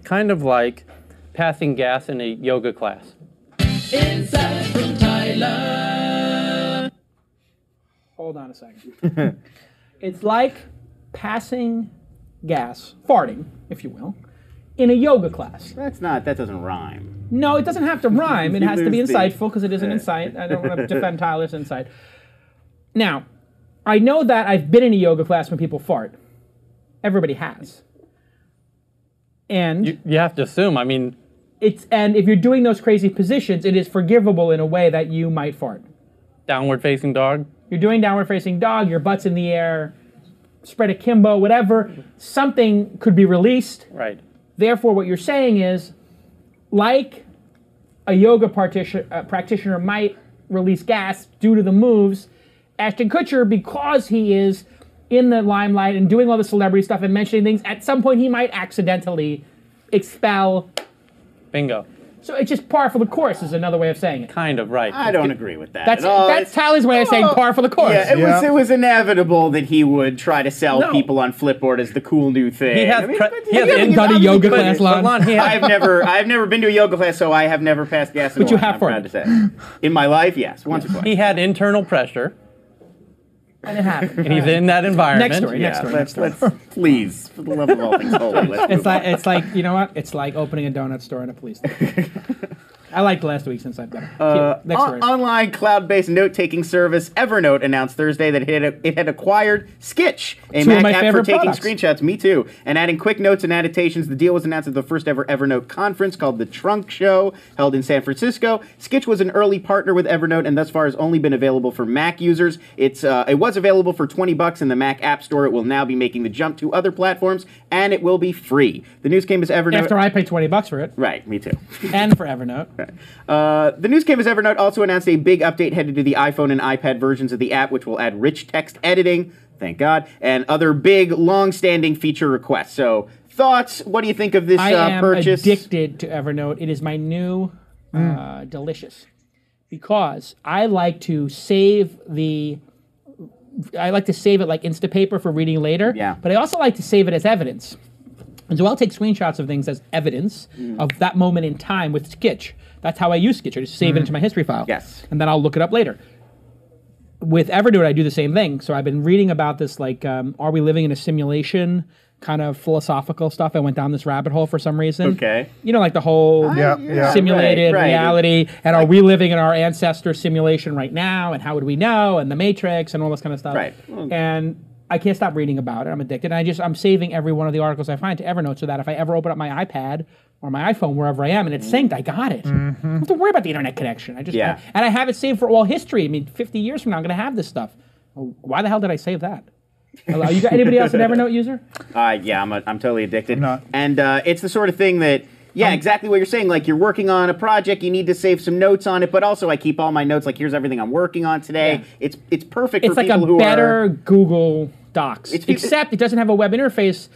kind of like passing gas in a yoga class. Inside from Thailand. Hold on a second. It's like passing gas, farting, if you will, in a yoga class. That doesn't rhyme. No, it doesn't have to rhyme. It has to be lose the- insightful because it is an insight. I don't want to defend Tyler's insight. Now, I know that I've been in a yoga class when people fart. Everybody has. And You have to assume. I mean, and if you're doing those crazy positions, it is forgivable in a way that you might fart. downward facing dog. You're doing downward facing dog, your butt's in the air, spread akimbo, whatever. Something could be released. Right. Therefore, what you're saying is, like a yoga practitioner might release gas due to the moves, Ashton Kutcher, because he is in the limelight and doing all the celebrity stuff and mentioning things, at some point he might accidentally expel. Bingo. So it's just par for the course is another way of saying it. Kind of, right. I don't agree with that That's at all. that's Tyler's way of saying par for the course. Yeah, it was inevitable that he would try to sell people on Flipboard as the cool new thing. He has, He hasn't done a yoga class, Lon. I've never been to a yoga class, so I have never passed gas. But you have I'm proud to say. In my life, yes, once or twice. He had internal pressure, And it happened. and he's in that environment. Next story. Let's please, for the love of all things holy, let's move on. It's like you know what? It's like opening a donut store and a police station. I liked last week since I've been. Next story. Online cloud-based note-taking service Evernote announced Thursday that it had acquired Skitch, a Two of Mac my app for favorite taking products. screenshots. Me too. And adding quick notes and annotations. The deal was announced at the first ever Evernote conference called the Trunk Show, held in San Francisco. Skitch was an early partner with Evernote and thus far has only been available for Mac users. It was available for $20 in the Mac App Store. It will now be making the jump to other platforms, and it will be free. The news came as Evernote. After I paid $20 for it. Right, me too. And for Evernote. The news came as Evernote also announced a big update headed to the iPhone and iPad versions of the app, which will add rich text editing, thank God, and other big, long-standing feature requests. So, thoughts? What do you think of this purchase? I am addicted to Evernote. It is my new delicious. Because I like to save it like Instapaper for reading later. Yeah. But I also like to save it as evidence. And so I'll take screenshots of things as evidence of that moment in time with Skitch. That's how I use Skitch. I just save it into my history file. Yes. And then I'll look it up later. With Evernote, I do the same thing. So I've been reading about this, are we living in a simulation kind of philosophical stuff? I went down this rabbit hole for some reason. Okay. You know, like the whole simulated right. reality, and are we living in our ancestor simulation right now, and how would we know, and the Matrix, and all this kind of stuff. Right. And I can't stop reading about it. I'm addicted. And I'm saving every one of the articles I find to Evernote so that if I ever open up my iPad or my iPhone, wherever I am, and it's synced, I got it. I don't have to worry about the internet connection. And I have it saved for all history. I mean, 50 years from now, I'm going to have this stuff. Why the hell did I save that? You got anybody else an Evernote user? Yeah, I'm totally addicted. I'm not. And it's the sort of thing that, exactly what you're saying. Like, you're working on a project, you need to save some notes on it, but also I keep all my notes, like, here's everything I'm working on today. Yeah. It's perfect for people who are... It's like a better Google Docs, except it doesn't have a web interface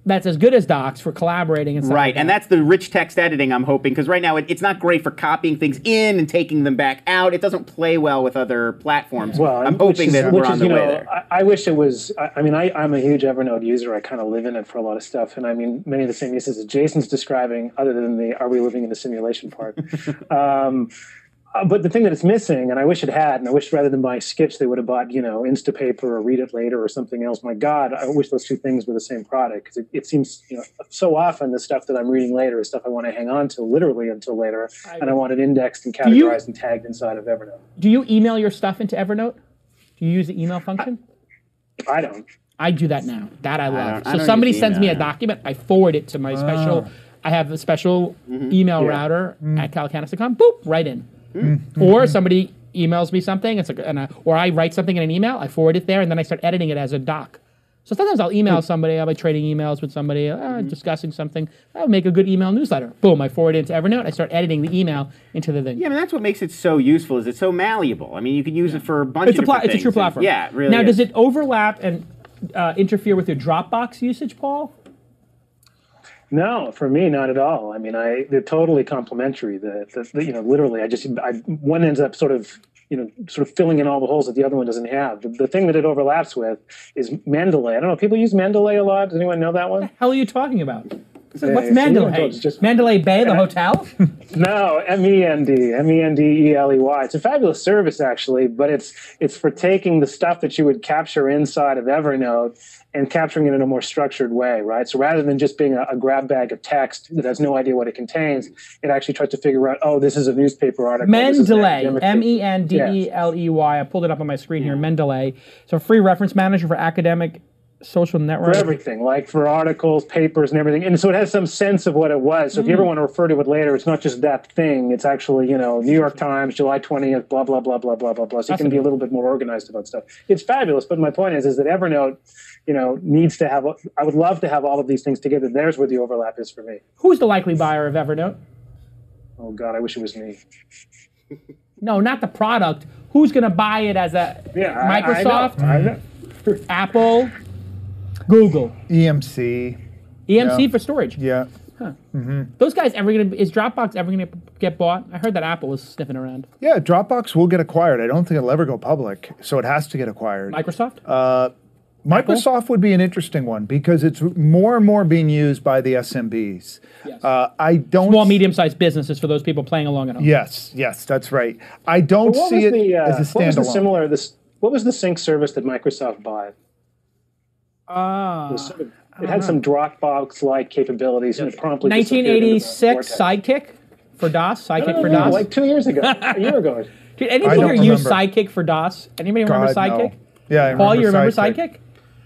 that's as good as Docs for collaborating and stuff. Right, like that. and that's the rich text editing I'm hoping, because right now it's not great for copying things in and taking them back out. It doesn't play well with other platforms. Well, I'm hoping that we're on the way there. I wish it was. I'm a huge Evernote user. I kind of live in it for a lot of stuff, and I mean many of the same uses that Jason's describing, other than the "Are we living in a simulation" part. But the thing that it's missing, and I wish it had, and I wish rather than buying Skitch, they would have bought, Instapaper or Read It Later or something else. My God, I wish those two things were the same product, because it seems, so often the stuff that I'm reading later is stuff I want to hang on to literally until later, and I want it indexed and categorized and tagged inside of Evernote. Do you email your stuff into Evernote? Do you use the email function? I don't. I do that now. That I love. I So don't somebody use sends me a email. document, I forward it to my special. I have a special email router at calicanis.com. Boop, right in. Or somebody emails me something, or I write something in an email, I forward it there, and then I start editing it as a doc. So sometimes I'll email somebody, I'll be trading emails with somebody, discussing something. I'll make a good email newsletter. Boom, I forward it into Evernote, I start editing the email into the thing. Yeah, I mean, that's what makes it so useful, is it's so malleable. I mean, you can use it for a bunch of different things. It's a true platform. Yeah, it really Now, is. does it overlap and interfere with your Dropbox usage, Paul? No, for me, not at all. I mean, they're totally complementary. Literally, one ends up sort of filling in all the holes that the other one doesn't have. The thing that it overlaps with is Mendeley. I don't know. People use Mendeley a lot. Does anyone know that one? What the hell are you talking about? What's So Mandalay? it's just- Mandalay Bay, the hotel? No, Mendeley. It's a fabulous service, actually, but it's for taking the stuff that you would capture inside of Evernote and capturing it in a more structured way, right? So rather than just being a grab bag of text that has no idea what it contains, it actually tries to figure out, oh, this is a newspaper article. Mendeley, Mendeley. I pulled it up on my screen here, Mendeley. So free reference manager for academic social network. For everything, like for articles, papers, and everything. And so it has some sense of what it was. So if you ever want to refer to it later, it's not just that thing. It's actually, New York Times, July 20th, blah, blah, blah, blah, blah, blah, blah. So you can be a little bit more organized about stuff. It's fabulous. But my point is that Evernote, needs to have, I would love to have all of these things together. There's where the overlap is for me. Who's the likely buyer of Evernote? Oh, God, I wish it was me. No, not the product. Who's going to buy it as a Microsoft? I know. Apple? Google? EMC. EMC for storage? Yeah. Those guys is Dropbox ever going to get bought? I heard that Apple was sniffing around. Yeah, Dropbox will get acquired. I don't think it'll ever go public, so it has to get acquired. Microsoft? Microsoft would be an interesting one because it's more and more being used by the SMBs. Yes. I don't Small, medium-sized businesses for those people playing along at home. Yes, that's right. I don't see it as a standalone. What was the sync service that Microsoft bought? It had some Dropbox-like capabilities, and it promptly 1986 Sidekick for DOS. Sidekick for DOS. Like 2 years ago, a year ago. Did anybody here use Sidekick for DOS? Anybody remember Sidekick? No. Yeah, I Paul, you remember Sidekick? Sidekick?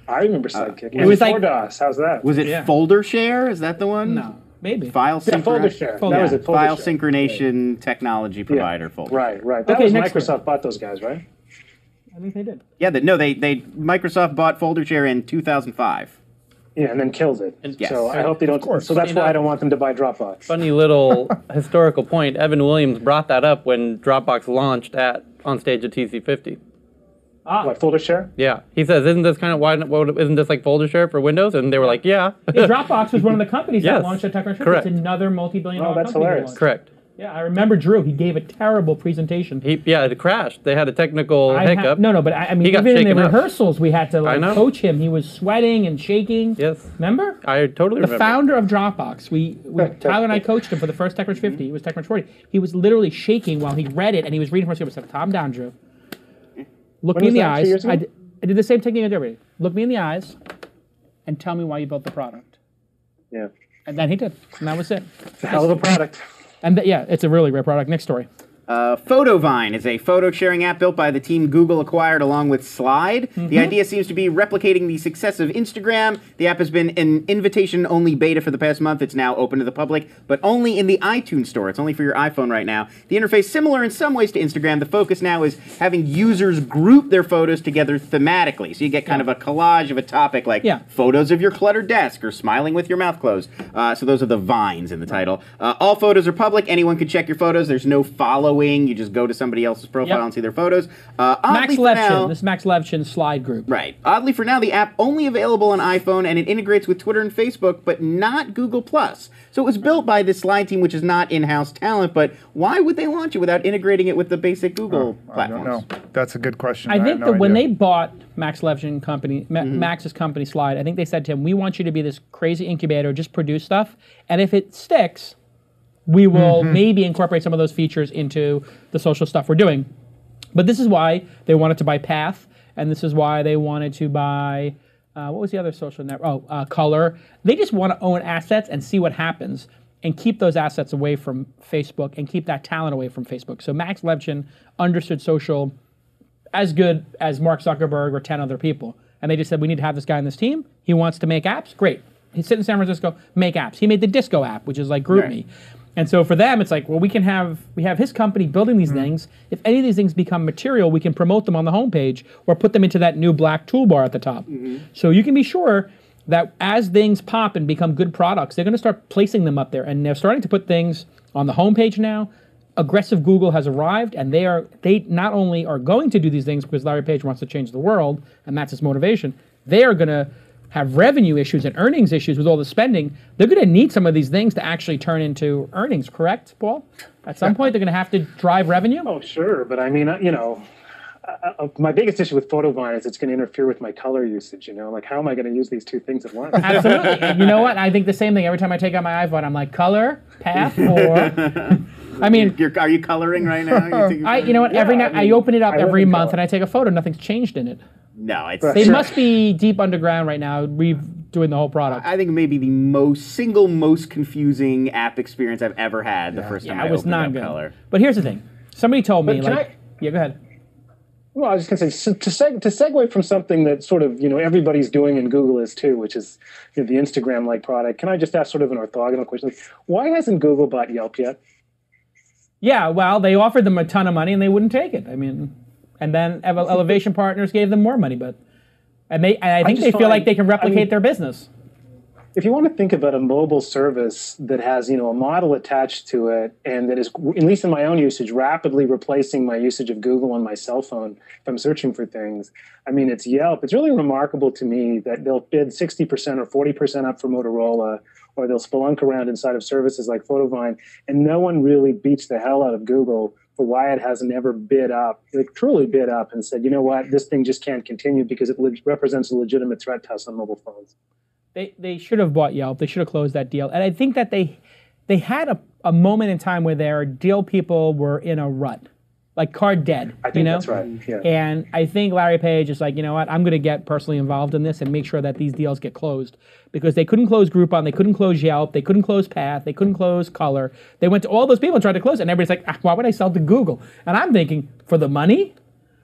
I remember Sidekick. It was like DOS. How's that? Was it Folder Share? Is that the one? No, maybe. File Folder Share. Folder That was Share. it. Folder File Share. synchronization technology provider. Folder. Right. That Okay, was next Microsoft bought those guys, right? I think they did. Yeah, Microsoft bought Folder Share in 2005. Yeah, and then killed it. Yes. So I hope they don't. So that's why I don't want them to buy Dropbox. Funny little historical point. Evan Williams brought that up when Dropbox launched on stage at TC50. What, Folder Share? Yeah, he says, "Isn't this kind of isn't this like Folder Share for Windows?" And they were like, "Yeah." Dropbox was one of the companies that Yes. launched at TechCrunch. Correct. It's another multi-billion-dollar that's company. hilarious. Correct. Yeah, I remember Drew. He gave a terrible presentation. It crashed. They had a technical hiccup. But I mean, He got even in the shaken up. rehearsals, we had to know. coach him. He was sweating and shaking. Yes. Remember? I totally The remember. founder of Dropbox, Tyler and I coached him for the first TechCrunch 50. He was TechCrunch 40. He was literally shaking while he read it, and he was reading from us. I said, "Calm down, Drew. Look me in the eyes." I did the same technique I did everybody. Look me in the eyes, and tell me why you built the product. Yeah. And then he did, and that was it. It's a hell of a product. And it's a really great product. Next story. Photovine is a photo sharing app built by the team Google acquired along with Slide. The idea seems to be replicating the success of Instagram. The app has been an invitation-only beta for the past month. It's now open to the public, but only in the iTunes store. It's only for your iPhone right now. The interface similar in some ways to Instagram. The focus now is having users group their photos together thematically. So you get kind of a collage of a topic like photos of your cluttered desk or smiling with your mouth closed. So those are the vines in the title. All photos are public. Anyone can check your photos. There's no following. You just go to somebody else's profile and see their photos. Max Levchin. This is Max Levchin's Slide group. Right. Oddly for now, the app only available on iPhone, and it integrates with Twitter and Facebook, but not Google+. So it was built by the Slide team, which is not in-house talent, but why would they launch it without integrating it with the basic Google platforms? I don't know. That's a good question. I think that when they bought Max Levchin company, Max's company Slide, I think they said to him, "We want you to be this crazy incubator, just produce stuff, and if it sticks, we will maybe incorporate some of those features into the social stuff we're doing." But this is why they wanted to buy Path, and this is why they wanted to buy, what was the other social network? Color. They just want to own assets and see what happens and keep those assets away from Facebook and keep that talent away from Facebook. So Max Levchin understood social as good as Mark Zuckerberg or 10 other people. And they just said, we need to have this guy on this team. He wants to make apps. Great. He's sitting in San Francisco, make apps. He made the Disco app, which is like GroupMe. And so for them, it's like, well, we have his company building these things. If any of these things become material, we can promote them on the homepage or put them into that new black toolbar at the top. So you can be sure that as things pop and become good products, they're going to start placing them up there. And they're starting to put things on the homepage now. Aggressive Google has arrived, and they not only are going to do these things because Larry Page wants to change the world, and that's his motivation, they are going to have revenue issues and earnings issues with all the spending. They're going to need some of these things to actually turn into earnings, correct, Paul? At some point, they're going to have to drive revenue? Oh, sure. But I mean, my biggest issue with Photovine is it's going to interfere with my color usage. You know, like how am I going to use these two things at once? Absolutely. And you know what? I think the same thing every time I take out my iPhone. I'm like, color, path, or. I mean, are you coloring right now? You know what? Every night I open it up every month and I take a photo. Nothing's changed in it. No, it's they must be deep underground right now. Doing the whole product. I think maybe the most confusing app experience I've ever had. The first time I opened up color. But here's the thing. Somebody told me, yeah, go ahead. Well, I was just going to say, to segue from something that sort of, everybody's doing and Google is too, which is the Instagram-like product, can I just ask sort of an orthogonal question? Like, why hasn't Google bought Yelp yet? Yeah, well, they offered them a ton of money and they wouldn't take it. I mean, and then Elevation Partners gave them more money, I think they feel like they can replicate their business. If you want to think about a mobile service that has, a model attached to it and that is, at least in my own usage, rapidly replacing my usage of Google on my cell phone if I'm searching for things, it's Yelp. It's really remarkable to me that they'll bid 60% or 40% up for Motorola, or they'll spelunk around inside of services like Photovine, and no one really beats the hell out of Google for why it hasn't ever bid up, truly bid up and said, you know what, this thing just can't continue because it represents a legitimate threat to us on mobile phones. They should have bought Yelp. They should have closed that deal. And I think that they had a moment in time where their deal people were in a rut, like card dead. I think that's right. Yeah. And I think Larry Page is like, you know what? I'm going to get personally involved in this and make sure that these deals get closed, because they couldn't close Groupon, they couldn't close Yelp, they couldn't close Path, they couldn't close Color. They went to all those people and tried to close it, and everybody's like, why would I sell to Google? And I'm thinking, for the money?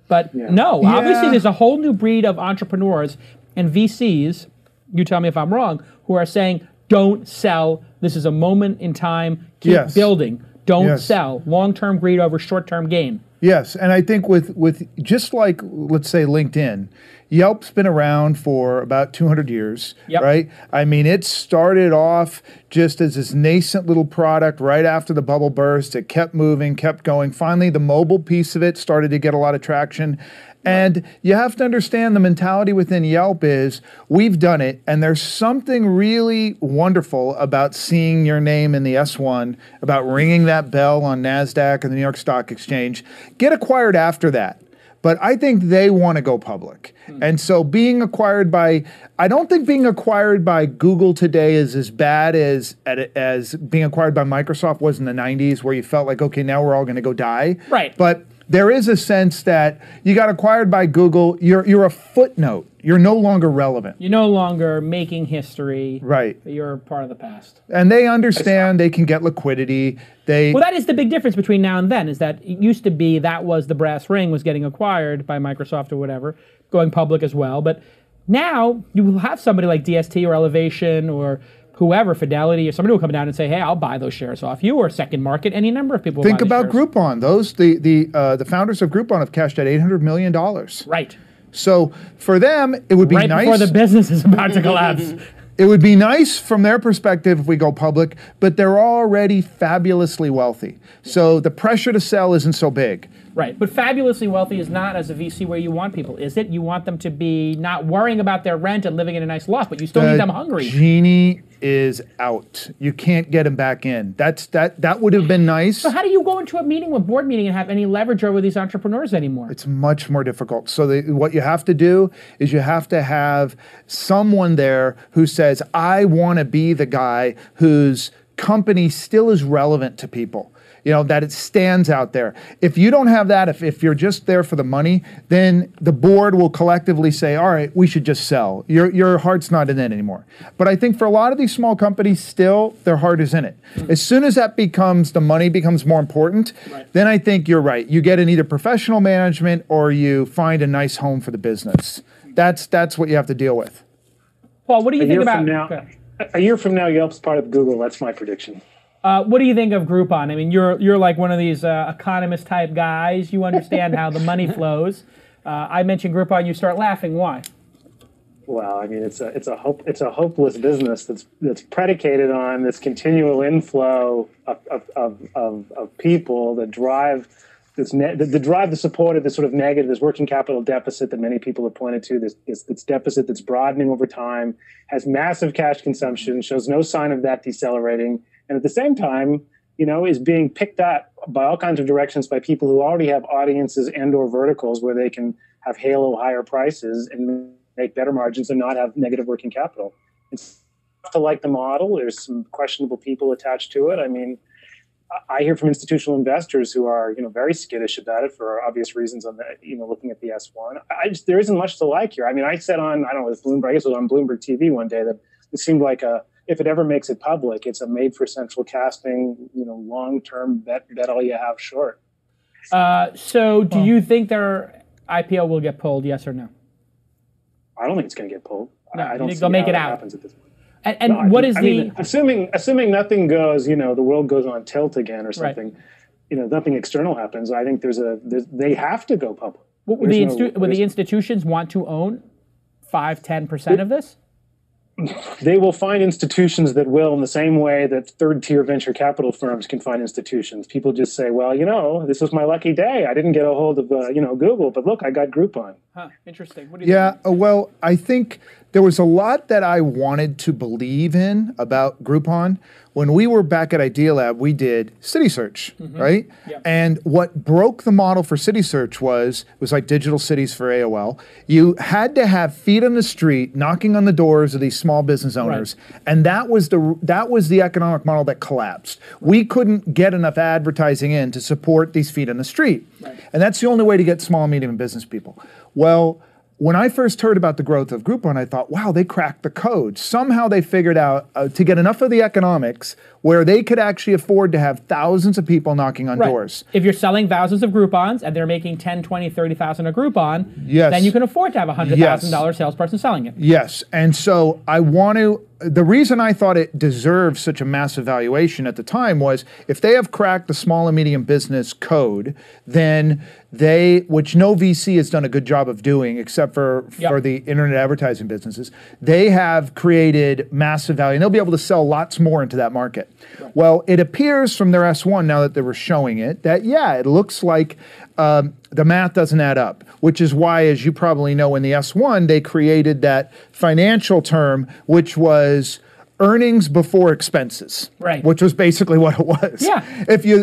But no, obviously there's a whole new breed of entrepreneurs and VCs. You tell me if I'm wrong, who are saying, don't sell. This is a moment in time. Keep building. Don't sell. Long-term greed over short-term gain. Yes, and I think with just like, let's say, LinkedIn, Yelp's been around for about 200 years, right? I mean, it started off just as this nascent little product right after the bubble burst. It kept moving, kept going. Finally, the mobile piece of it started to get a lot of traction. And you have to understand the mentality within Yelp is, we've done it, and there's something really wonderful about seeing your name in the S1, about ringing that bell on NASDAQ and the New York Stock Exchange. Get acquired after that. But I think they want to go public. And so being acquired by, I don't think being acquired by Google today is as bad as being acquired by Microsoft was in the 90s, where you felt like, okay, now we're all going to go die. Right. But there is a sense that you got acquired by Google, you're a footnote. You're no longer relevant. You're no longer making history. Right. You're part of the past. And they understand they can get liquidity. Well, that is the big difference between now and then, is that it used to be that was the brass ring was getting acquired by Microsoft or whatever, going public as well. But now you will have somebody like DST or Elevation or whoever, Fidelity, or somebody will come down and say, hey, I'll buy those shares off you, or Second Market, any number of people will Think about Groupon. The founders of Groupon have cashed out $800 million. Right. So for them, it would be nice. Right before the business is about to collapse. It would be nice from their perspective if we go public, but they're already fabulously wealthy. So the pressure to sell isn't so big. Right, but fabulously wealthy is not, as a VC, where you want people, is it? You want them to be not worrying about their rent and living in a nice loft, but you still need them hungry. Genie is out. You can't get him back in. That would have been nice. So how do you go into a board meeting and have any leverage over these entrepreneurs anymore? It's much more difficult. So what you have to do is you have to have someone there who says, I want to be the guy whose company still is relevant to people. That it stands out there. If you don't have that, if you're just there for the money, then the board will collectively say, all right, we should just sell. Your heart's not in it anymore. But I think for a lot of these small companies, still, their heart is in it. As soon as the money becomes more important, then I think you're right. You get in either professional management or you find a nice home for the business. That's what you have to deal with. Paul, what do you think about... A year from now, Yelp's part of Google. That's my prediction. What do you think of Groupon? I mean, you're like one of these economist type guys. You understand how the money flows. I mentioned Groupon. You start laughing. Why? Well, I mean, it's a hopeless business that's predicated on this continual inflow of people that drive the support of this sort of negative, this working capital deficit that many people have pointed to. This deficit that's broadening over time, has massive cash consumption, shows no sign of that decelerating. And at the same time, is being picked at by all kinds of directions by people who already have audiences and or verticals where they can have halo higher prices and make better margins and not have negative working capital. It's tough to like the model. There's some questionable people attached to it. I mean, I hear from institutional investors who are, very skittish about it for obvious reasons on the, looking at the S1. There isn't much to like here. I mean, I said on, I don't know, Bloomberg, I guess it was on Bloomberg TV one day that it seemed like if it ever makes it public, it's a made for central casting, long-term bet all you have short. So do you think their IPO will get pulled, yes or no? I don't think it's going to get pulled. No, I don't think see they'll make how it that out. happens at this point. And No, what I is mean, assuming nothing goes, the world goes on tilt again or something, nothing external happens. I think they have to go public. Would the institutions want to own 5-10% of this? They will find institutions that will, in the same way that third-tier venture capital firms can find institutions. People just say, well, this was my lucky day. I didn't get a hold of, Google, but look, I got Groupon. Huh, interesting. What do you think? Well, I think there was a lot that I wanted to believe in about Groupon. When we were back at Idealab, we did City Search, right? Yep. And what broke the model for City Search was like digital cities for AOL. You had to have feet on the street knocking on the doors of these small business owners, and that was the economic model that collapsed. We couldn't get enough advertising in to support these feet on the street, and that's the only way to get small and medium business people. Well, when I first heard about the growth of Groupon, I thought, wow, they cracked the code. Somehow they figured out to get enough of the economics where they could actually afford to have thousands of people knocking on doors. If you're selling thousands of Groupons and they're making 10, 20, 30,000 a Groupon, then you can afford to have a $100,000 salesperson selling it. Yes, and so the reason I thought it deserved such a massive valuation at the time was if they have cracked the small and medium business code, then which no VC has done a good job of doing except for the internet advertising businesses, they have created massive value and they'll be able to sell lots more into that market. Well, it appears from their S1 now that they were showing it that, it looks like the math doesn't add up, which is why, as you probably know, in the S1, they created that financial term, which was earnings before expenses, which was basically what it was. Yeah.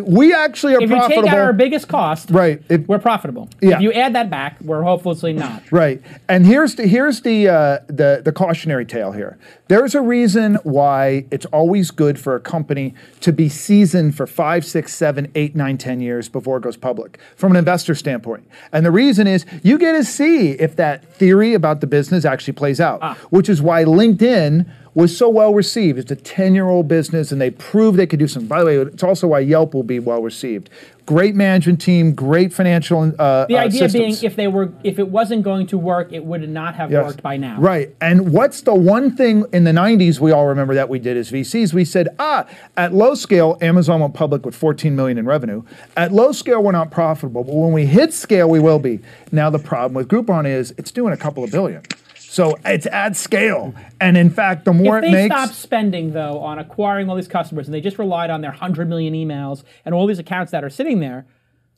We actually are profitable. If you take out our biggest cost, we're profitable. Yeah. If you add that back, we're hopelessly not. Right. And here's the cautionary tale here. There's a reason why it's always good for a company to be seasoned for 5, 6, 7, 8, 9, 10 years before it goes public from an investor standpoint. And the reason is you get to see if that theory about the business actually plays out, which is why LinkedIn was so well received. It's a 10-year-old business, and they proved they could do something. By the way, it's also why Yelp will be well received. Great management team, great financial the idea systems. being, if it wasn't going to work, it would not have worked by now. Right. And what's the one thing in the 90s we all remember that we did as VCs? We said, at low scale, Amazon went public with $14 million in revenue. At low scale, we're not profitable, but when we hit scale, we will be. Now the problem with Groupon is it's doing a couple of billion. So it's at scale. And in fact, the more it makes... If they stop spending, though, on acquiring all these customers, and they just relied on their 100 million emails and all these accounts that are sitting there,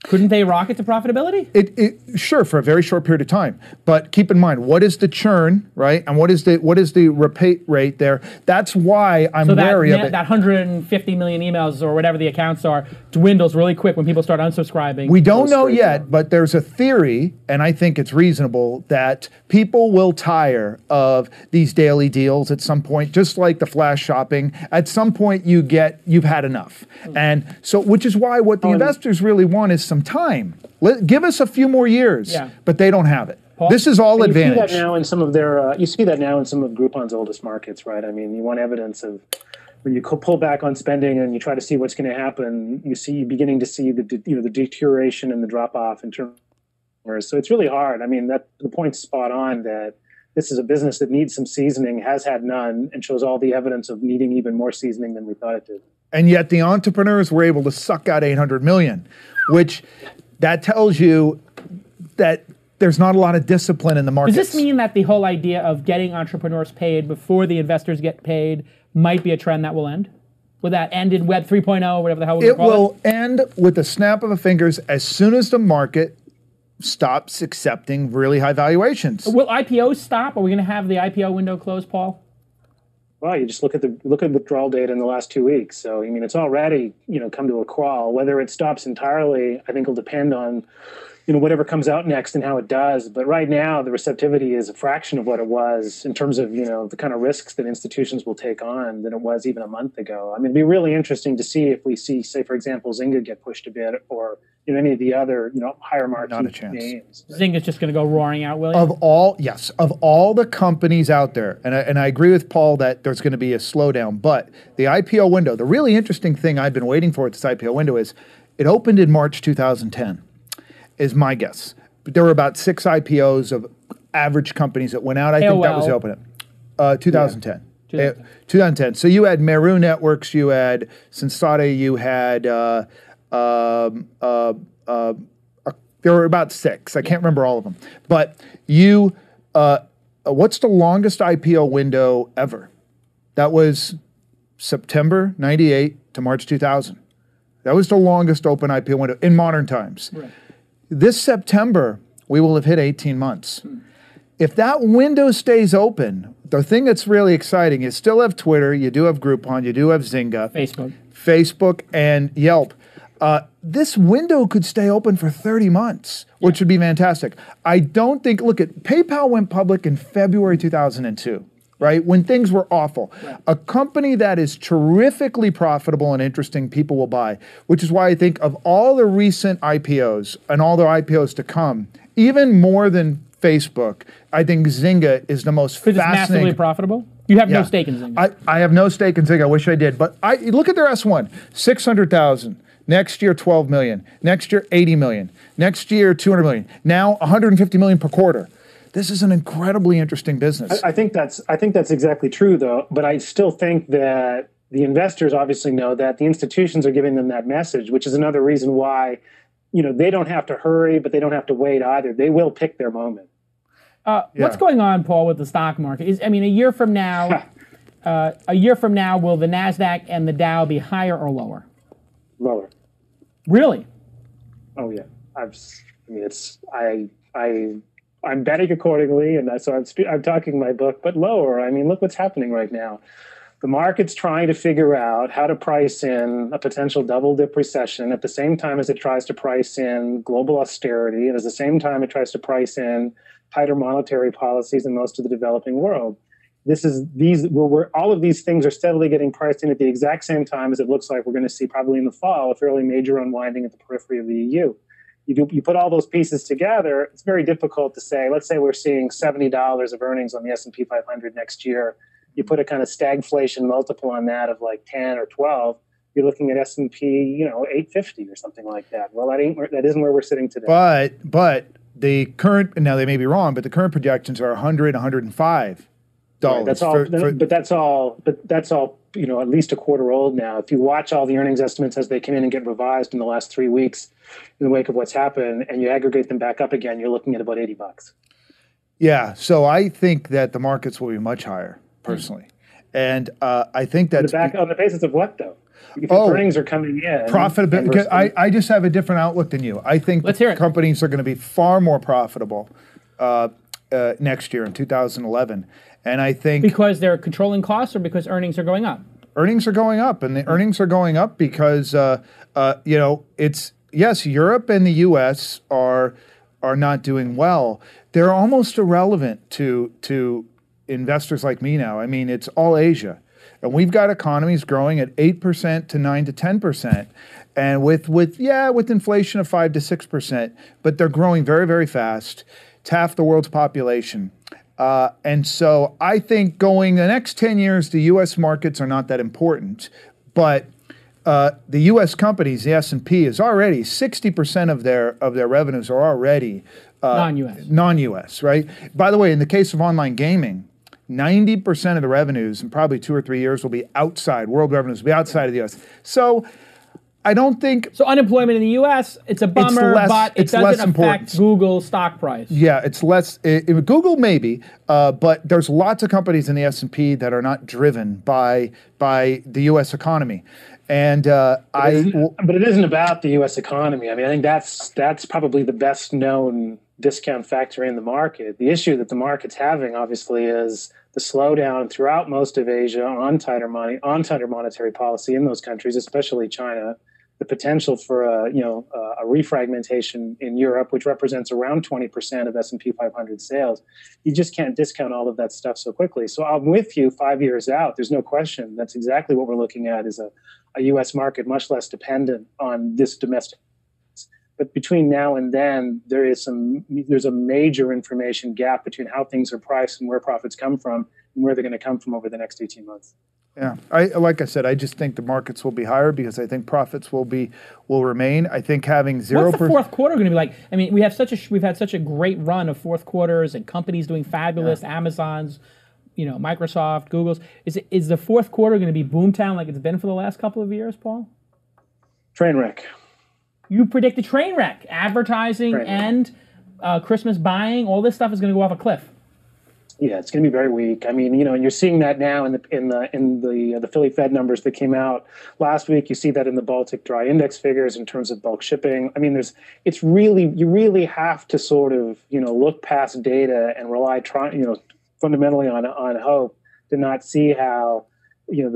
couldn't they rocket to profitability? Sure, for a very short period of time. But keep in mind, what is the churn, right? And what is the repeat rate there? That's why I'm wary of it. That 150 million emails or whatever the accounts are dwindles really quick when people start unsubscribing. We don't know yet, but there's a theory, and I think it's reasonable, that people will tire of these daily deals at some point, just like the flash shopping. At some point, you've had enough. And so, which is why what the investors really want is some time. Give us a few more years, but they don't have it. Paul? This is all advantage. You see that now in some of their. You see that now in some of Groupon's oldest markets, right? I mean, you want evidence of when you pull back on spending and you try to see what's going to happen. You're beginning to see the deterioration and the drop off in terms. So it's really hard. I mean, the point's spot on that this is a business that needs some seasoning, has had none, and shows all the evidence of needing even more seasoning than we thought it did. And yet the entrepreneurs were able to suck out 800 million, which that tells you that there's not a lot of discipline in the market. Does this mean that the whole idea of getting entrepreneurs paid before the investors get paid might be a trend that will end? Will that end in Web 3.0, whatever the hell we're calling it? It will end with the snap of a fingers as soon as the market stops accepting really high valuations. Will IPOs stop? Are we going to have the IPO window closed, Paul? Well, you just look at withdrawal data in the last 2 weeks. So I mean, it's already come to a crawl. Whether it stops entirely, I think will depend on whatever comes out next and how it does. But right now, the receptivity is a fraction of what it was in terms of the kind of risks that institutions will take on than it was even a month ago. I mean, it'd be really interesting to see if we see, say, for example, Zynga get pushed a bit, or any of the other higher marquee names. Zynga's just going to go roaring out, will you? Of all the companies out there, and I agree with Paul that there's going to be a slowdown, but the IPO window, the really interesting thing I've been waiting for at this IPO window is it opened in March 2010, is my guess. But there were about 6 IPOs of average companies that went out. I think that was the opening. 2010. Yeah. 2010. So you had Meru Networks, you had Sensata, you had there were about 6. I can't remember all of them. But what's the longest IPO window ever? That was September 98 to March 2000. That was the longest open IPO window in modern times. Right. This September, we will have hit 18 months. If that window stays open, the thing that's really exciting is still have Twitter, you do have Groupon, you do have Zynga. Facebook and Yelp. This window could stay open for 30 months, which would be fantastic. I don't think, look at PayPal went public in February 2002, right? When things were awful. Right. A company that is terrifically profitable and interesting, people will buy, which is why I think of all the recent IPOs and all the IPOs to come, even more than Facebook, I think Zynga is the most fascinating. Because it's massively profitable? You have no stake in Zynga. I have no stake in Zynga. I wish I did. But look at their S1, 600,000. Next year, 12 million. Next year, 80 million. Next year, 200 million. Now, 150 million per quarter. This is an incredibly interesting business. I think that's exactly true, though. But I still think that the investors obviously know that the institutions are giving them that message, which is another reason why, they don't have to hurry, but they don't have to wait either. They will pick their moment. What's going on, Paul, with the stock market? A year from now, will the Nasdaq and the Dow be higher or lower? Lower. Really? Oh yeah. I'm betting accordingly, and so I'm talking my book, but lower. I mean, look what's happening right now. The market's trying to figure out how to price in a potential double-dip recession at the same time as it tries to price in global austerity, and at the same time it tries to price in tighter monetary policies in most of the developing world. All of these things are steadily getting priced in at the exact same time as it looks like we're going to see probably in the fall a fairly major unwinding at the periphery of the EU. You put all those pieces together, it's very difficult to say, let's say we're seeing $70 of earnings on the S&P 500 next year. You put a kind of stagflation multiple on that of like 10 or 12, you're looking at S&P, 850 or something like that. Well, that isn't where we're sitting today. But the current, now they may be wrong, but the current projections are 100, 105. Right, that's all. But that's all. At least a quarter old now. If you watch all the earnings estimates as they come in and get revised in the last 3 weeks, in the wake of what's happened, and you aggregate them back up again, you're looking at about $80. Yeah. So I think that the markets will be much higher, personally, and I think that's on the basis of what though? Earnings are coming in. Profitability. I just have a different outlook than you. I think companies are going to be far more profitable next year in 2011. And I think because they're controlling costs, or because earnings are going up. Earnings are going up, and the earnings are going up because it's Europe and the U.S. are not doing well. They're almost irrelevant to investors like me now. I mean, it's all Asia, and we've got economies growing at 8% to 9 to 10%, and with inflation of 5 to 6%, but they're growing very, very fast. It's half the world's population. And so I think going the next 10 years, the U.S. markets are not that important. But the U.S. companies, the S&P, is already 60% of their revenues are already non-U.S., right? By the way, in the case of online gaming, 90% of the revenues in probably 2 or 3 years will be outside. World revenues will be outside of the U.S. So I don't think... So unemployment in the U.S., it's a bummer, but it doesn't affect Google's stock price. Yeah, it's less... Google maybe, but there's lots of companies in the S&P that are not driven by the U.S. economy. And but it isn't about the U.S. economy. I mean, I think that's probably the best known discount factor in the market. The issue that the market's having, obviously, is the slowdown throughout most of Asia on tighter monetary policy in those countries, especially China. The potential for a refragmentation in Europe, which represents around 20% of S&P 500 sales. You just can't discount all of that stuff so quickly. So I'm with you 5 years out. There's no question. That's exactly what we're looking at, is a U.S. market much less dependent on this domestic. But between now and then, there's a major information gap between how things are priced and where profits come from and where they're going to come from over the next 18 months. Yeah, like I said, I just think the markets will be higher because I think profits will remain. I think having 0%. What's the fourth quarter going to be like? I mean, we've had such a great run of fourth quarters and companies doing fabulous. Yeah. Amazon's, Microsoft, Google's. Is the fourth quarter going to be boomtown like it's been for the last couple of years, Paul? Train wreck. You predict a train wreck. Advertising and Christmas buying, all this stuff is going to go off a cliff. Yeah, it's going to be very weak. I mean, and you're seeing that now in the Philly Fed numbers that came out last week. You see that in the Baltic Dry Index figures in terms of bulk shipping. I mean, you really have to sort of look past data and rely fundamentally on hope to not see how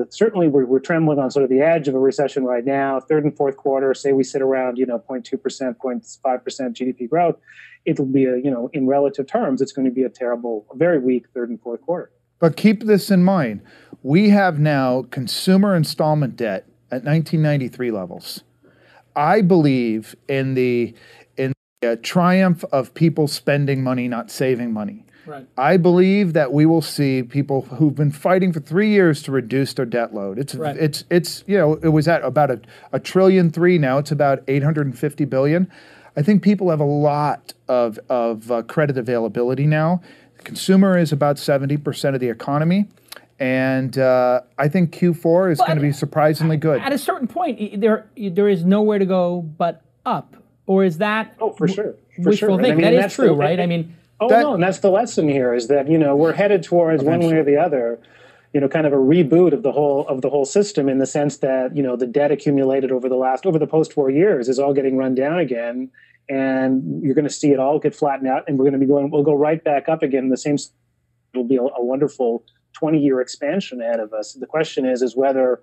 certainly we're trembling on sort of the edge of a recession right now. Third and fourth quarter, say we sit around 0.2%, 0.5% GDP growth. It'll be in relative terms, it's going to be a very weak third and fourth quarter. But keep this in mind. We have now consumer installment debt at 1993 levels. I believe in the triumph of people spending money, not saving money. Right. I believe that we will see people who've been fighting for 3 years to reduce their debt load. It was at about $1.3 trillion. Now it's about $850 billion. I think people have a lot of credit availability now. The consumer is about 70% of the economy. And I think Q4 is going to be surprisingly good. At a certain point, there is nowhere to go but up. Or is that for sure. wishful thinking? That is true, right? I mean... no, and that's the lesson here, is that, we're headed towards one way or the other, kind of a reboot of the whole system, in the sense that, the debt accumulated over the post 4 years is all getting run down again, and you're going to see it all get flattened out, and we'll go right back up again. It'll be a wonderful 20-year expansion ahead of us. The question is whether,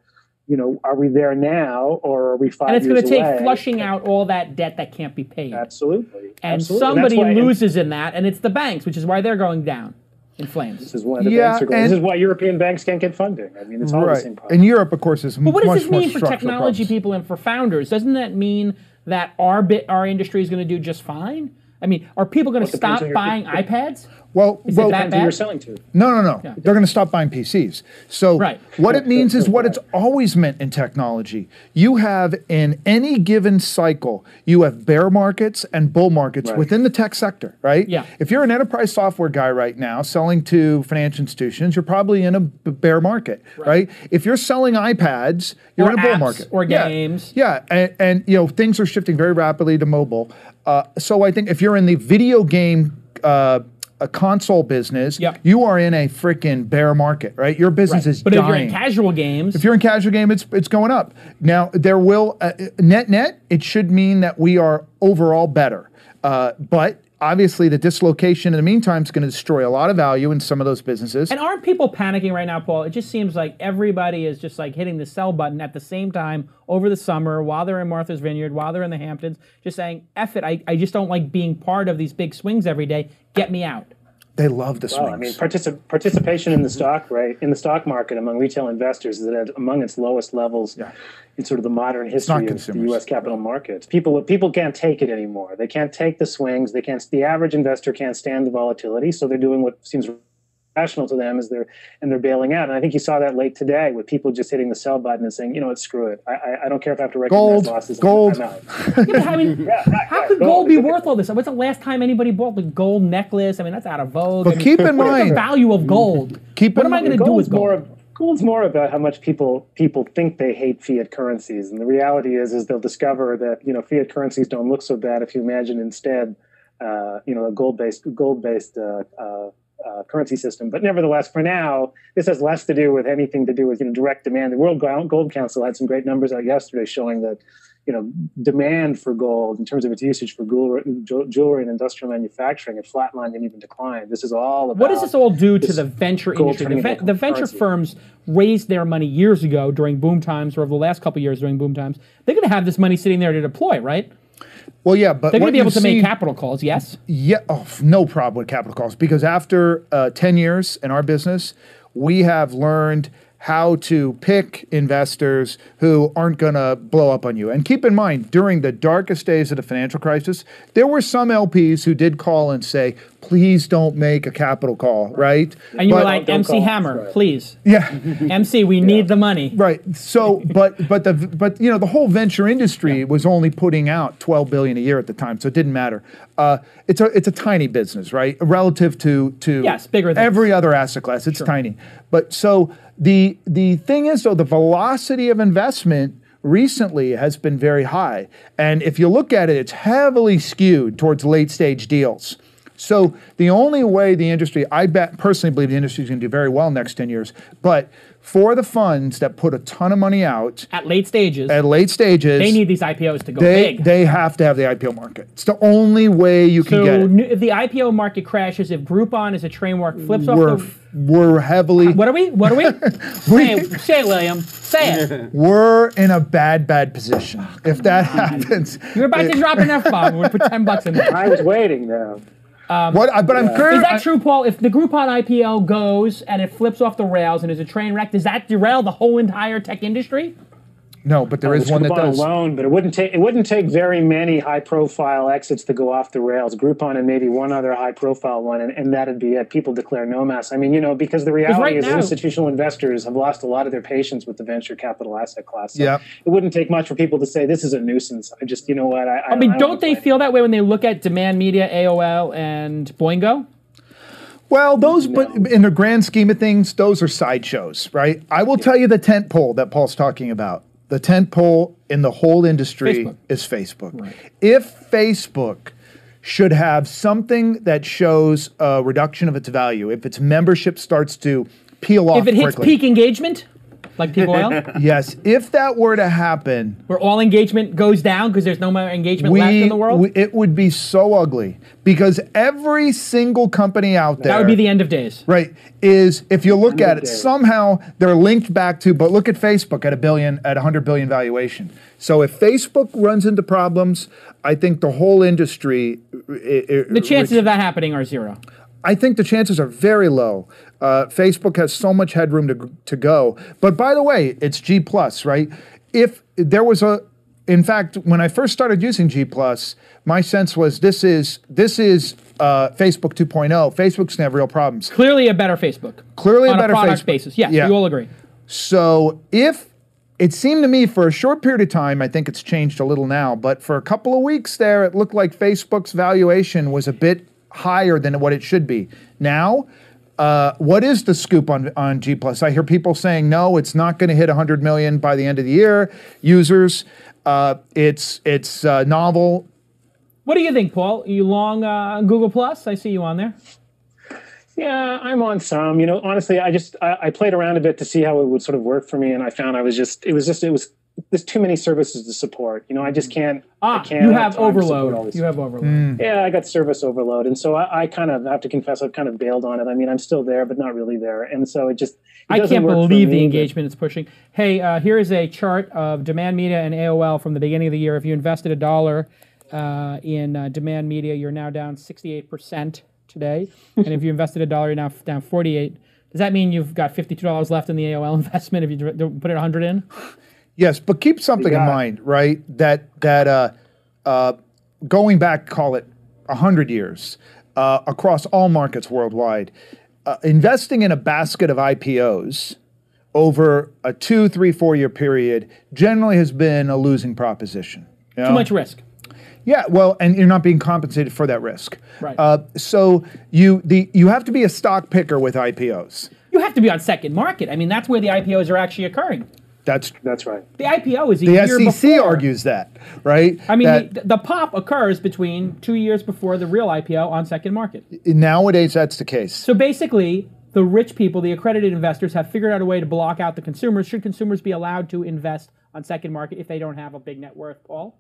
are we there now, or are we 5 years away? And it's going to take flushing out all that debt that can't be paid. Absolutely. And somebody loses in that, and it's the banks, which is why they're going down in flames. This is why the banks are going. This is why European banks can't get funding. I mean, it's all the same problem. And Europe, of course, is much more structural. But what does this mean for technology people and for founders? Doesn't that mean that our industry is going to do just fine? I mean, are people going to stop buying iPads? Well, is it that bad? You're selling to. No. Yeah. They're going to stop buying PCs. So what it means is what it's always meant in technology. You have, in any given cycle, you have bear markets and bull markets within the tech sector, right? Yeah. If you're an enterprise software guy right now selling to financial institutions, you're probably in a bear market, right? If you're selling iPads, you're in a bull market. Or games. Yeah, and things are shifting very rapidly to mobile. So I think if you're in the video game a console business, you are in a freaking bear market, right? Your business is dying. But if you're in casual games... If you're in casual game, it's going up. Now, there will... net, it should mean that we are overall better. But obviously, the dislocation in the meantime is going to destroy a lot of value in some of those businesses. And aren't people panicking right now, Paul? It just seems like everybody is just like hitting the sell button at the same time over the summer, while they're in Martha's Vineyard, while they're in the Hamptons, just saying, F it, I just don't like being part of these big swings every day. Get me out. They love the swings. Well, I mean, participation in the stock market among retail investors is at among its lowest levels in sort of the modern history of the U.S. capital markets. People can't take it anymore. They can't take the swings. The average investor can't stand the volatility, so they're doing what seems rational to them, they're bailing out. And I think you saw that late today with people just hitting the sell button and saying, screw it. I don't care if I have to recognize losses. Gold. I mean, how could gold be worth all this? What's the last time anybody bought the gold necklace? I mean, that's out of vogue. But keep in mind... What's the value of gold? What am I going to do with gold? Gold's more about how much people think they hate fiat currencies. And the reality is they'll discover that, fiat currencies don't look so bad if you imagine instead, a gold-based currency system. But nevertheless, for now, this has less to do with anything to do with direct demand. The World Gold Council had some great numbers out yesterday showing that demand for gold in terms of its usage for jewelry and industrial manufacturing had flatlined and even declined. This is all about. What does this all do to the venture industry? The venture currency. firms raised their money years ago during boom times, or over the last couple of years during boom times. They're going to have this money sitting there to deploy, right? Well, yeah, but they're going to be able to make capital calls, yes? Yeah, no problem with capital calls, because after 10 years in our business, we have learned how to pick investors who aren't going to blow up on you. And keep in mind, during the darkest days of the financial crisis, there were some LPs who did call and say, please don't make a capital call, right? And you were like, MC Hammer, please. Yeah. MC, we need the money. Right. So, but the whole venture industry was only putting out $12 billion a year at the time, so it didn't matter. It's a tiny business, right? Relative to bigger than every other asset class, it's tiny. But so the thing is, though, the velocity of investment recently has been very high, and if you look at it, it's heavily skewed towards late stage deals. So the only way the industry, I personally believe the industry is going to do very well next 10 years, but for the funds that put a ton of money out at late stages, they need these IPOs to go big. They have to have the IPO market. It's the only way you can get it. If the IPO market crashes, if Groupon is a train wreck, flips off we're heavily. What are we? Say it, William. Say it. We're in a bad position if that happens. You're about to drop an F-bomb. We'll put $10 in there. I was waiting now. But I'm curious. Is that true, Paul? If the Groupon IPO goes and it flips off the rails and is a train wreck, does that derail the whole entire tech industry? No, but there is one that does. Alone, but it wouldn't take very many high-profile exits to go off the rails. Groupon and maybe one other high-profile one, and that'd be it. People declare no mess. I mean, because the reality is institutional investors have lost a lot of their patience with the venture capital asset class. So it wouldn't take much for people to say this is a nuisance. I just, what? I mean, don't they feel that way when they look at Demand Media, AOL, and Boingo? Well, but in the grand scheme of things, those are sideshows, right? I will tell you the tent pole that Paul's talking about. The tent pole in the whole industry is Facebook. Right. If Facebook should have something that shows a reduction of its value, if its membership starts to peel off if it hits peak engagement, like peak oil? Yes. If that were to happen... Where all engagement goes down because there's no more engagement left in the world? It would be so ugly, because every single company out there... That would be the end of days. Right. Is, if you look at it, somehow they're linked back to... But look at Facebook at $100 billion valuation. So if Facebook runs into problems, I think the whole industry... the chances of that happening are zero. I think the chances are very low. Facebook has so much headroom to go. But by the way, it's G+, right? If there was in fact, when I first started using G+, my sense was this is Facebook 2.0. Facebook's going to have real problems. Clearly a better Facebook. Clearly a better Facebook. On a product basis. Yes, we all agree. So it seemed to me for a short period of time, I think it's changed a little now, but for a couple of weeks there, it looked like Facebook's valuation was a bit higher than what it should be. Now, what is the scoop on G+? I hear people saying, no, it's not going to hit 100 million by the end of the year. Users, it's novel. What do you think, Paul? Are you long Google Plus? I see you on there. Yeah, I'm on some. Honestly, I played around a bit to see how it would sort of work for me, and I found there's too many services to support. I just can't. You have overload. You have overload. Yeah, I got service overload, and so I kind of have to confess I've kind of bailed on it. I mean, I'm still there, but not really there, and so I can't believe the engagement it's pushing. Hey, here is a chart of Demand Media and AOL from the beginning of the year. If you invested $1 in Demand Media, you're now down 68% today, and if you invested $1, you're now down 48%. Does that mean you've got $52 left in the AOL investment if you put it 100 in? Yes, but keep something in mind, right? That going back, call it 100 years, across all markets worldwide, investing in a basket of IPOs over a 2, 3, 4 year period generally has been a losing proposition. Too much risk. Yeah, well, and you're not being compensated for that risk. Right. So you have to be a stock picker with IPOs. You have to be on second market. I mean, that's where the IPOs are actually occurring. That's right. The IPO is a year before. The SEC argues that, right? I mean, the pop occurs between 2 years before the real IPO on second market. Nowadays, that's the case. So basically, the rich people, the accredited investors, have figured out a way to block out the consumers. Should consumers be allowed to invest on second market if they don't have a big net worth, Paul?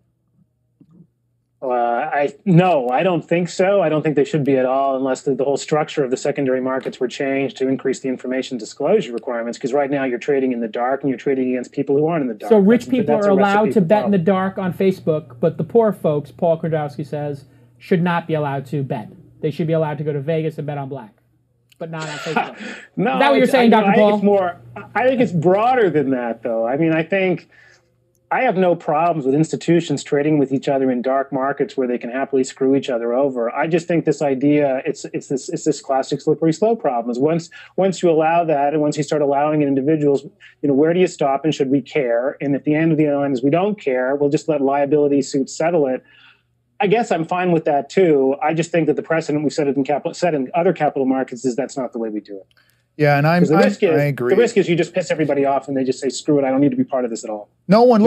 No, I don't think so. I don't think they should be at all unless the whole structure of the secondary markets were changed to increase the information disclosure requirements, because right now you're trading in the dark and you're trading against people who aren't in the dark. So rich people are allowed to bet in the dark on Facebook, but the poor folks, Paul Kordowski says, should not be allowed to bet. They should be allowed to go to Vegas and bet on black, but not on Facebook. No, is that what you're saying, Dr. Paul? I think it's broader than that, though. I mean, I have no problems with institutions trading with each other in dark markets where they can happily screw each other over. I just think this idea, it's this classic slippery slope problem. Is once you allow that, and once you start allowing individuals, where do you stop, and should we care? And at the end of the line is we don't care. We'll just let liability suits settle it. I guess I'm fine with that too. I just think that the precedent we've set in other capital markets is that's not the way we do it. Yeah, and I agree. The risk is you just piss everybody off and they just say, screw it, I don't need to be part of this at all. No one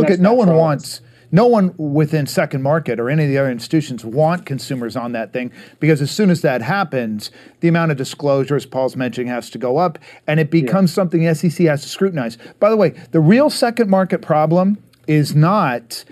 within second market or any of the other institutions want consumers on that thing, because as soon as that happens, the amount of disclosure, as Paul's mentioning, has to go up, and it becomes something the SEC has to scrutinize. By the way, the real second market problem is not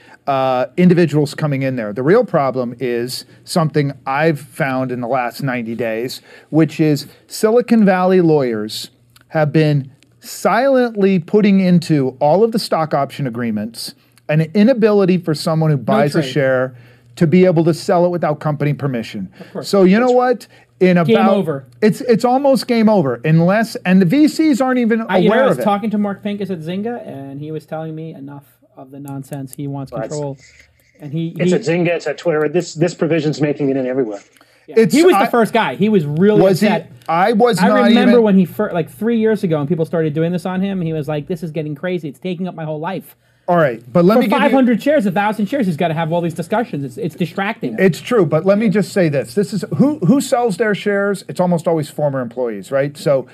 individuals coming in there. The real problem is something I've found in the last 90 days, which is Silicon Valley lawyers have been silently putting into all of the stock option agreements an inability for someone who buys a share to be able to sell it without company permission. So you know what? Game over. It's almost game over and the VCs aren't even aware of it. I was talking to Mark Pincus at Zynga, and he was telling me enough of the nonsense. He wants control. And it's at Zynga, it's at Twitter. This provision's making it in everywhere. Yeah. He was the first guy. He was really upset. I remember when he like 3 years ago, and people started doing this on him. He was like, "This is getting crazy. It's taking up my whole life." All right, but let me give 500 shares, 1,000 shares. He's got to have all these discussions. It's distracting. It's true, but let me just say this: this is who sells their shares. It's almost always former employees, right? So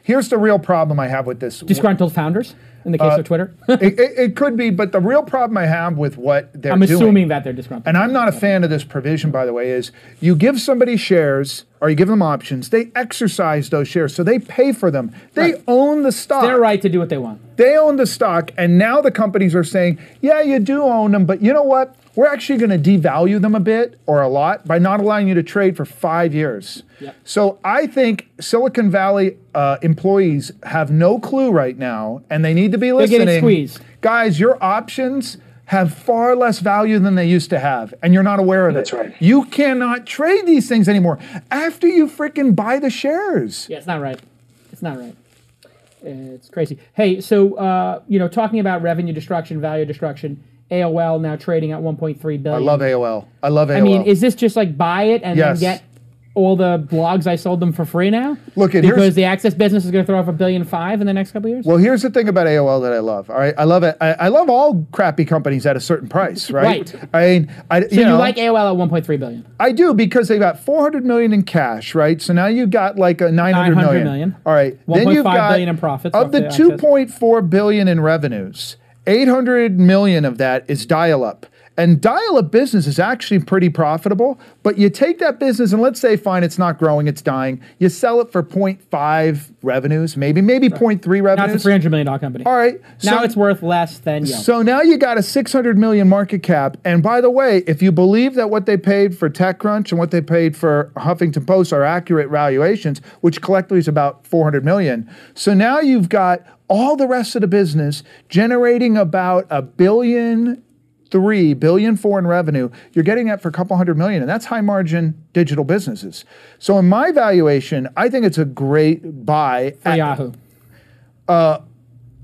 here's the real problem I have with this: disgruntled founders. In the case of Twitter? it could be, but the real problem I have with what they're doing... I'm assuming that they're disgruntled. And I'm not a fan of this provision, by the way, is you give somebody shares, or you give them options, they exercise those shares, so they pay for them. They own the stock. It's their right to do what they want. They own the stock, and now the companies are saying, yeah, you do own them, but you know what? We're actually going to devalue them a bit or a lot by not allowing you to trade for 5 years. Yep. So I think Silicon Valley employees have no clue right now, and they need to be listening. They're getting squeezed. Guys, your options have far less value than they used to have, and you're not aware of it. That's right. You cannot trade these things anymore after you freaking buy the shares. Yeah, it's not right. It's not right. It's crazy. Hey, so, talking about revenue destruction, value destruction, AOL now trading at 1.3 billion. I love AOL. I mean, is this just like buy it and then get all the blogs I sold them for free now? Because the Access business is going to throw off $1.5 billion in the next couple of years? Well, here's the thing about AOL that I love. All right, I love it. I love all crappy companies at a certain price, right? Right. You like AOL at 1.3 billion? I do, because they got 400 million in cash, right? So now you got like a 900 million. All right. 1.5 billion in profits. Of the 2.4 billion in revenues, 800 million of that is dial-up. And dial-up business is actually pretty profitable, but you take that business and let's say, fine, it's not growing, it's dying. You sell it for 0.5 revenues, maybe 0.3 revenues. Now it's a $300 million company. All right. Now it's worth less than Yelp. So now you got a 600 million market cap. And by the way, if you believe that what they paid for TechCrunch and what they paid for Huffington Post are accurate valuations, which collectively is about 400 million. So now you've got all the rest of the business generating about $1.3 billion, $1.4 billion in revenue. You're getting that for a couple $100 million, and that's high margin digital businesses. So in my valuation, I think it's a great buy for Yahoo.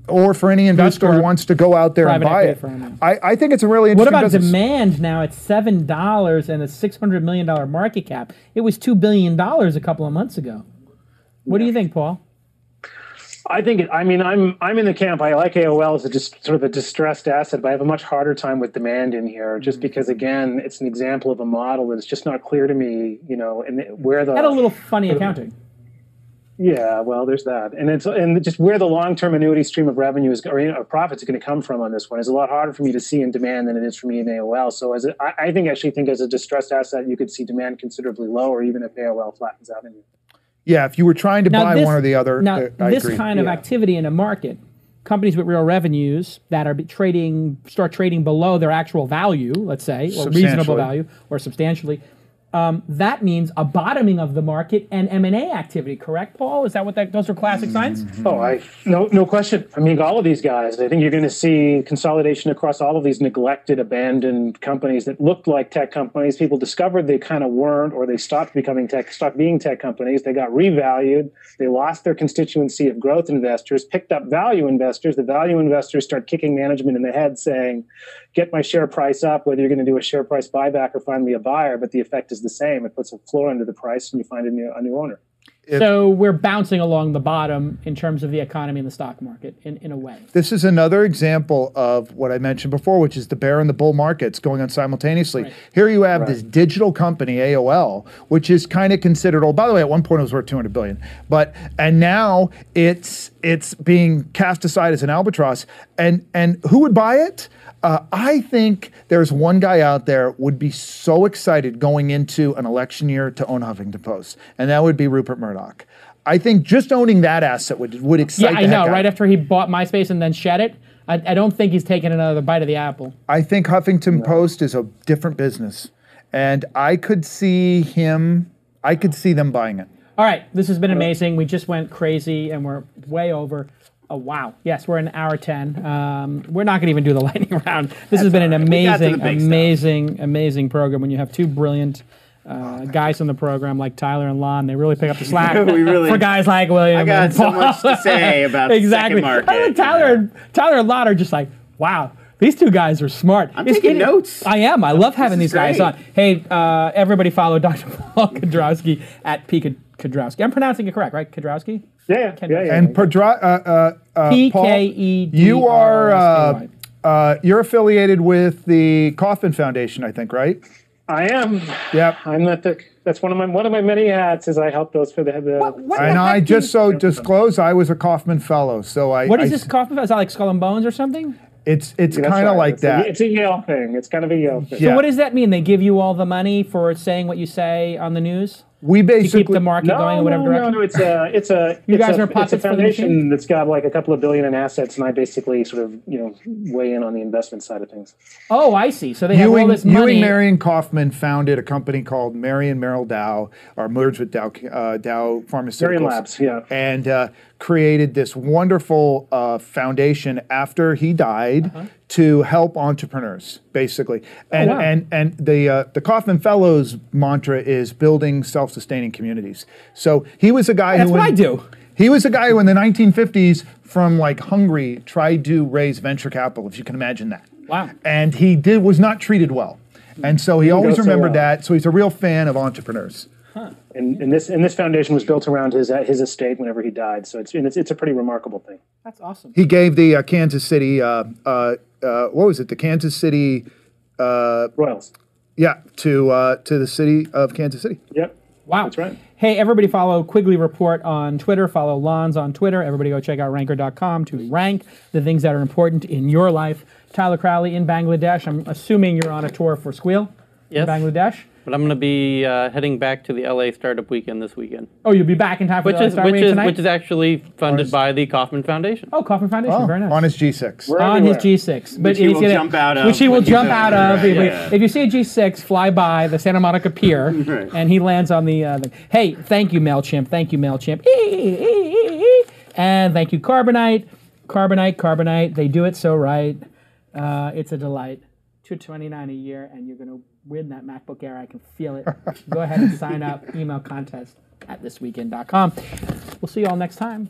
Or for any investor who wants to go out there and buy it. I think it's a really interesting business. What about demand now at $7 and a $600 million market cap? It was $2 billion a couple of months ago. What do you think, Paul? I think I'm in the camp. I like AOL as just sort of a distressed asset, but I have a much harder time with demand in here, just because again, it's an example of a model that is just not clear to me. And where the had a little funny accounting. Yeah, well, there's that, and just where the long-term annuity stream of revenue is or profits are going to come from on this one is a lot harder for me to see in demand than it is for me in AOL. So I think as a distressed asset, you could see demand considerably lower, even if AOL flattens out in here. Yeah, if you were trying to buy one or the other, this kind of activity in a market companies with real revenues that are start trading below their actual value, let's say, or reasonable value, or substantially, that means a bottoming of the market and M&A activity, correct, Paul? Is that what those are classic signs? Oh, no question. I mean, all of these guys, I think you're going to see consolidation across all of these neglected, abandoned companies that looked like tech companies. People discovered they kind of weren't, or they stopped being tech companies. They got revalued. They lost their constituency of growth investors, picked up value investors. The value investors start kicking management in the head saying, get my share price up, whether you're going to do a share price buyback or find me a buyer, but the effect is the same. It puts a floor under the price and you find a new owner. So we're bouncing along the bottom in terms of the economy and the stock market in a way. This is another example of what I mentioned before, which is the bear and the bull markets going on simultaneously. Right. Here you have this digital company, AOL, which is kind of considered old. By the way, at one point it was worth $200 billion. And now it's being cast aside as an albatross. And who would buy it? I think there's one guy out there would be so excited going into an election year to own Huffington Post, and that would be Rupert Murdoch. I think just owning that asset would excite. Yeah, I know. Right after he bought MySpace and then shed it, I don't think he's taken another bite of the apple. I think Huffington Post is a different business, and I could see them buying it. All right, this has been amazing. We just went crazy, and we're way over. Oh, wow. Yes, we're in hour 10. We're not going to even do the lightning round. This has been an amazing program when you have two brilliant guys on the program like Tyler and Lon. They really pick up the slack for guys like William. I got so much to say about the second market. I think Tyler and Lon are just like, wow. These two guys are smart. I'm taking notes. I am. I love having these guys on. Hey, everybody follow Dr. Paul Kudrowski at P. Kudrowski. I'm pronouncing it correct, right? Kudrowski? Yeah. And P-K-E-D-R-O-S-K-Y. you are you're affiliated with the Kauffman Foundation, I think, right? I am. Yep. That's one of my many hats. Is I help those for the. And I just disclose I was a Kauffman fellow. So what is this Kauffman fellow? Is that like Skull and Bones or something? It's kind of like that. It's a Yale thing. It's kind of a Yale thing. So what does that mean? They give you all the money for saying what you say on the news? We basically to keep the market going in whatever direction. No, it's a foundation that's got like a couple of billion in assets, and I basically sort of weigh in on the investment side of things. Oh, I see. So they have all this money. Ewing Marion Kauffman founded a company called Marion Merrill Dow, or merged with Dow Pharmaceuticals. Marion Labs, yeah, and created this wonderful foundation after he died. To help entrepreneurs, basically, and the Kauffman Fellows mantra is building self-sustaining communities. So he was a guy That's what I do. He was a guy who in the 1950s from like Hungary tried to raise venture capital, if you can imagine that. Wow. And he was not treated well, and so he always remembered that. So he's a real fan of entrepreneurs. Huh. And this foundation was built around his estate whenever he died. So it's a pretty remarkable thing. That's awesome. He gave the Kansas City. What was it? The Kansas City Royals. Yeah, to the city of Kansas City. Yep. Wow. That's right. Hey, everybody follow Quigley Report on Twitter. Follow Lons on Twitter. Everybody go check out ranker.com to rank the things that are important in your life. Tyler Crowley in Bangladesh. I'm assuming you're on a tour for Squeal in Bangladesh. But I'm going to be heading back to the LA Startup Weekend this weekend. Oh, you'll be back in time for the LA Startup Weekend tonight? Which is actually funded by the Kauffman Foundation. Oh, Kauffman Foundation, very nice. On his G6. On his G6. Which he will jump out of. Which he will jump out of. If you see a G6 fly by the Santa Monica Pier, and he lands on the... Hey, thank you, MailChimp. Thank you, MailChimp. And thank you, Carbonite. Carbonite. They do it so right. It's a delight. $229 a year, and you're going to win that MacBook Air. I can feel it. Go ahead and sign up. Email contest at thisweekend.com. We'll see you all next time.